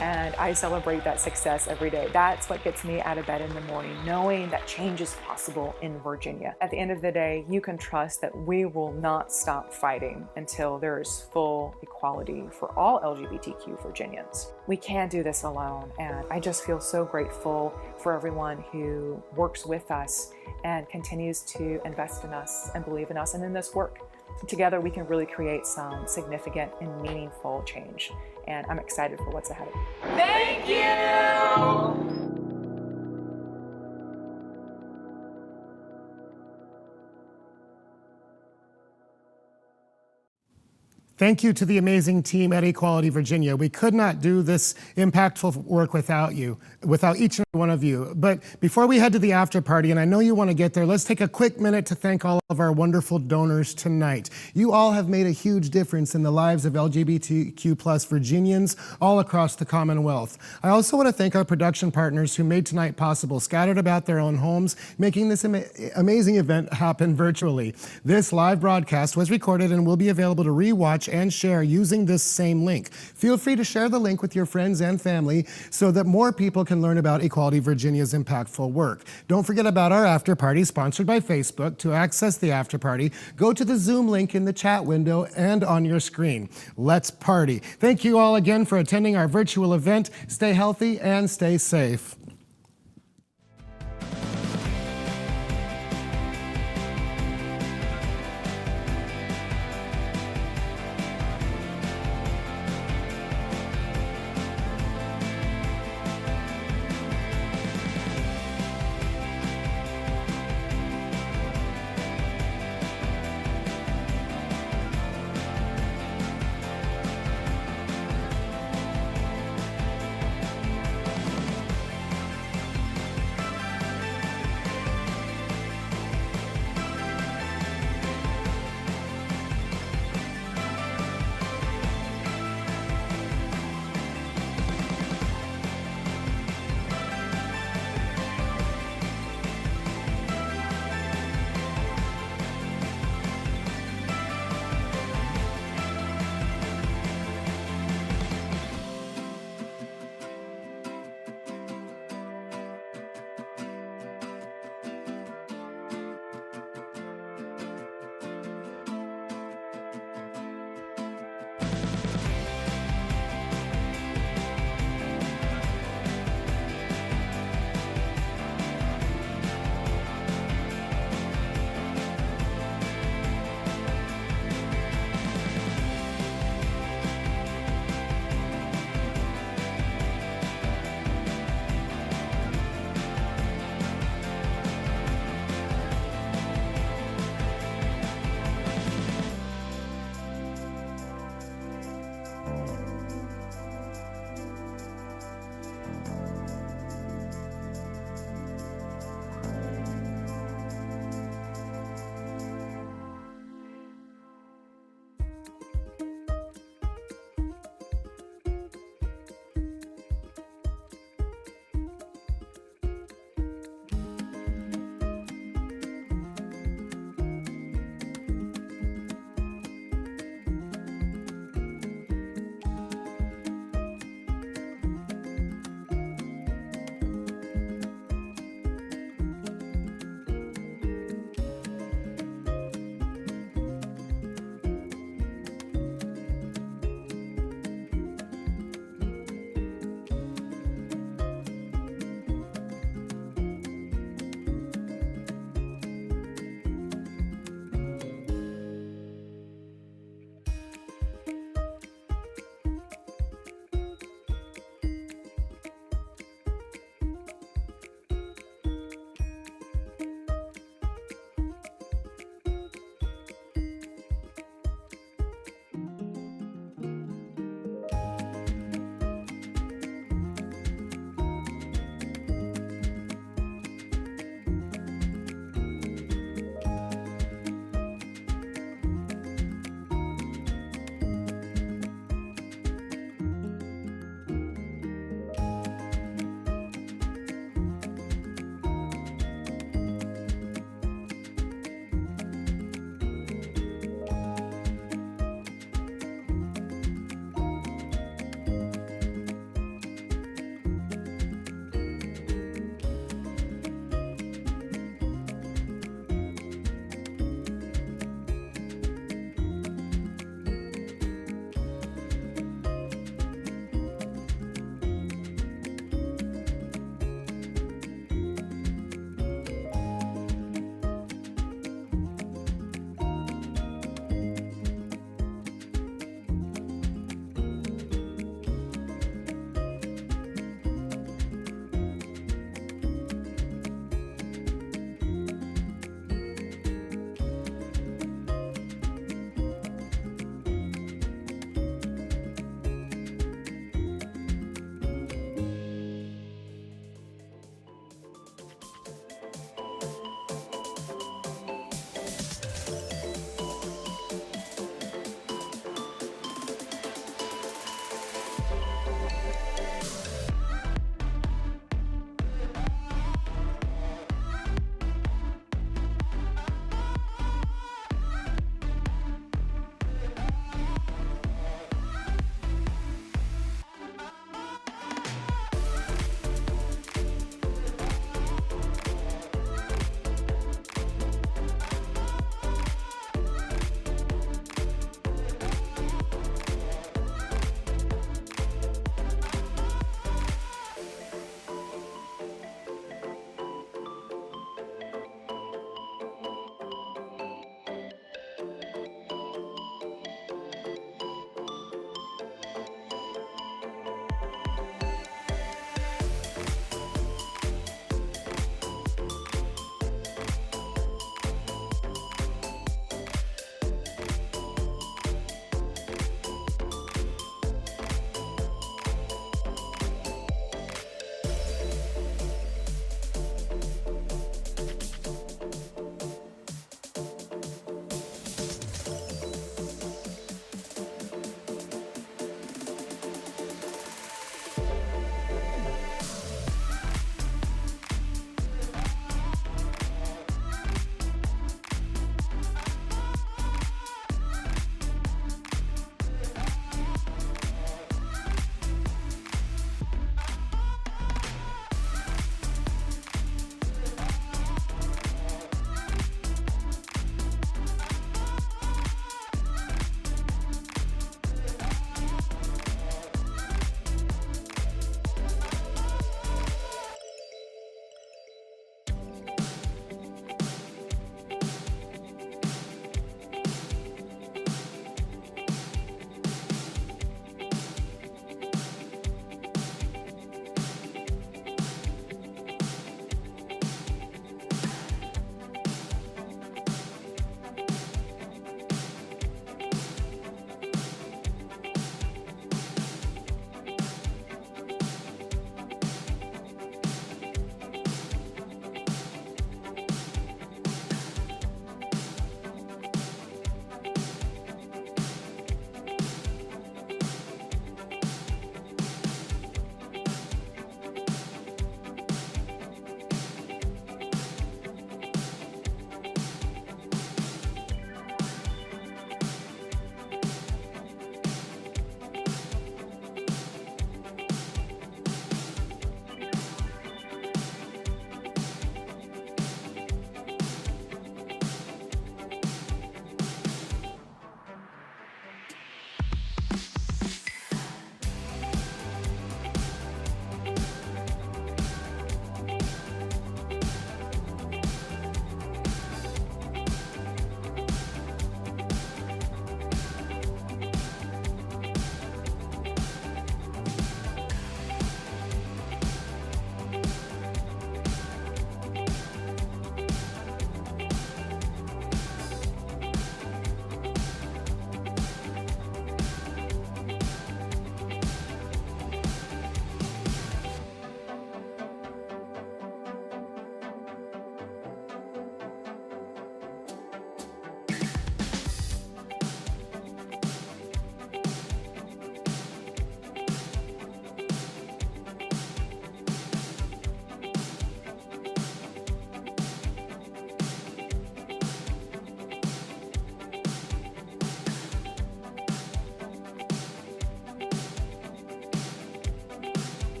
and I celebrate that success every day. That's what gets me out of bed in the morning, knowing that change is possible in Virginia. At the end of the day, you can trust that we will not stop fighting until there is full equality for all LGBTQ Virginians. We can't do this alone, and I just feel so grateful for everyone who works with us and continues to invest in us and believe in us and in this work. Together, we can really create some significant and meaningful change. And I'm excited for what's ahead of me. Thank you! Thank you to the amazing team at Equality Virginia. We could not do this impactful work without you, without each and every one of you. But before we head to the after party, and I know you want to get there, let's take a quick minute to thank all of our wonderful donors tonight. You all have made a huge difference in the lives of LGBTQ plus Virginians all across the Commonwealth. I also want to thank our production partners who made tonight possible, scattered about their own homes, making this amazing event happen virtually. This live broadcast was recorded and will be available to rewatch and share using this same link. Feel free to share the link with your friends and family so that more people can learn about Equality Virginia's impactful work. Don't forget about our after party sponsored by Facebook. To access the after party, go to the Zoom link in the chat window and on your screen. Let's party. Thank you all again for attending our virtual event. Stay healthy and stay safe.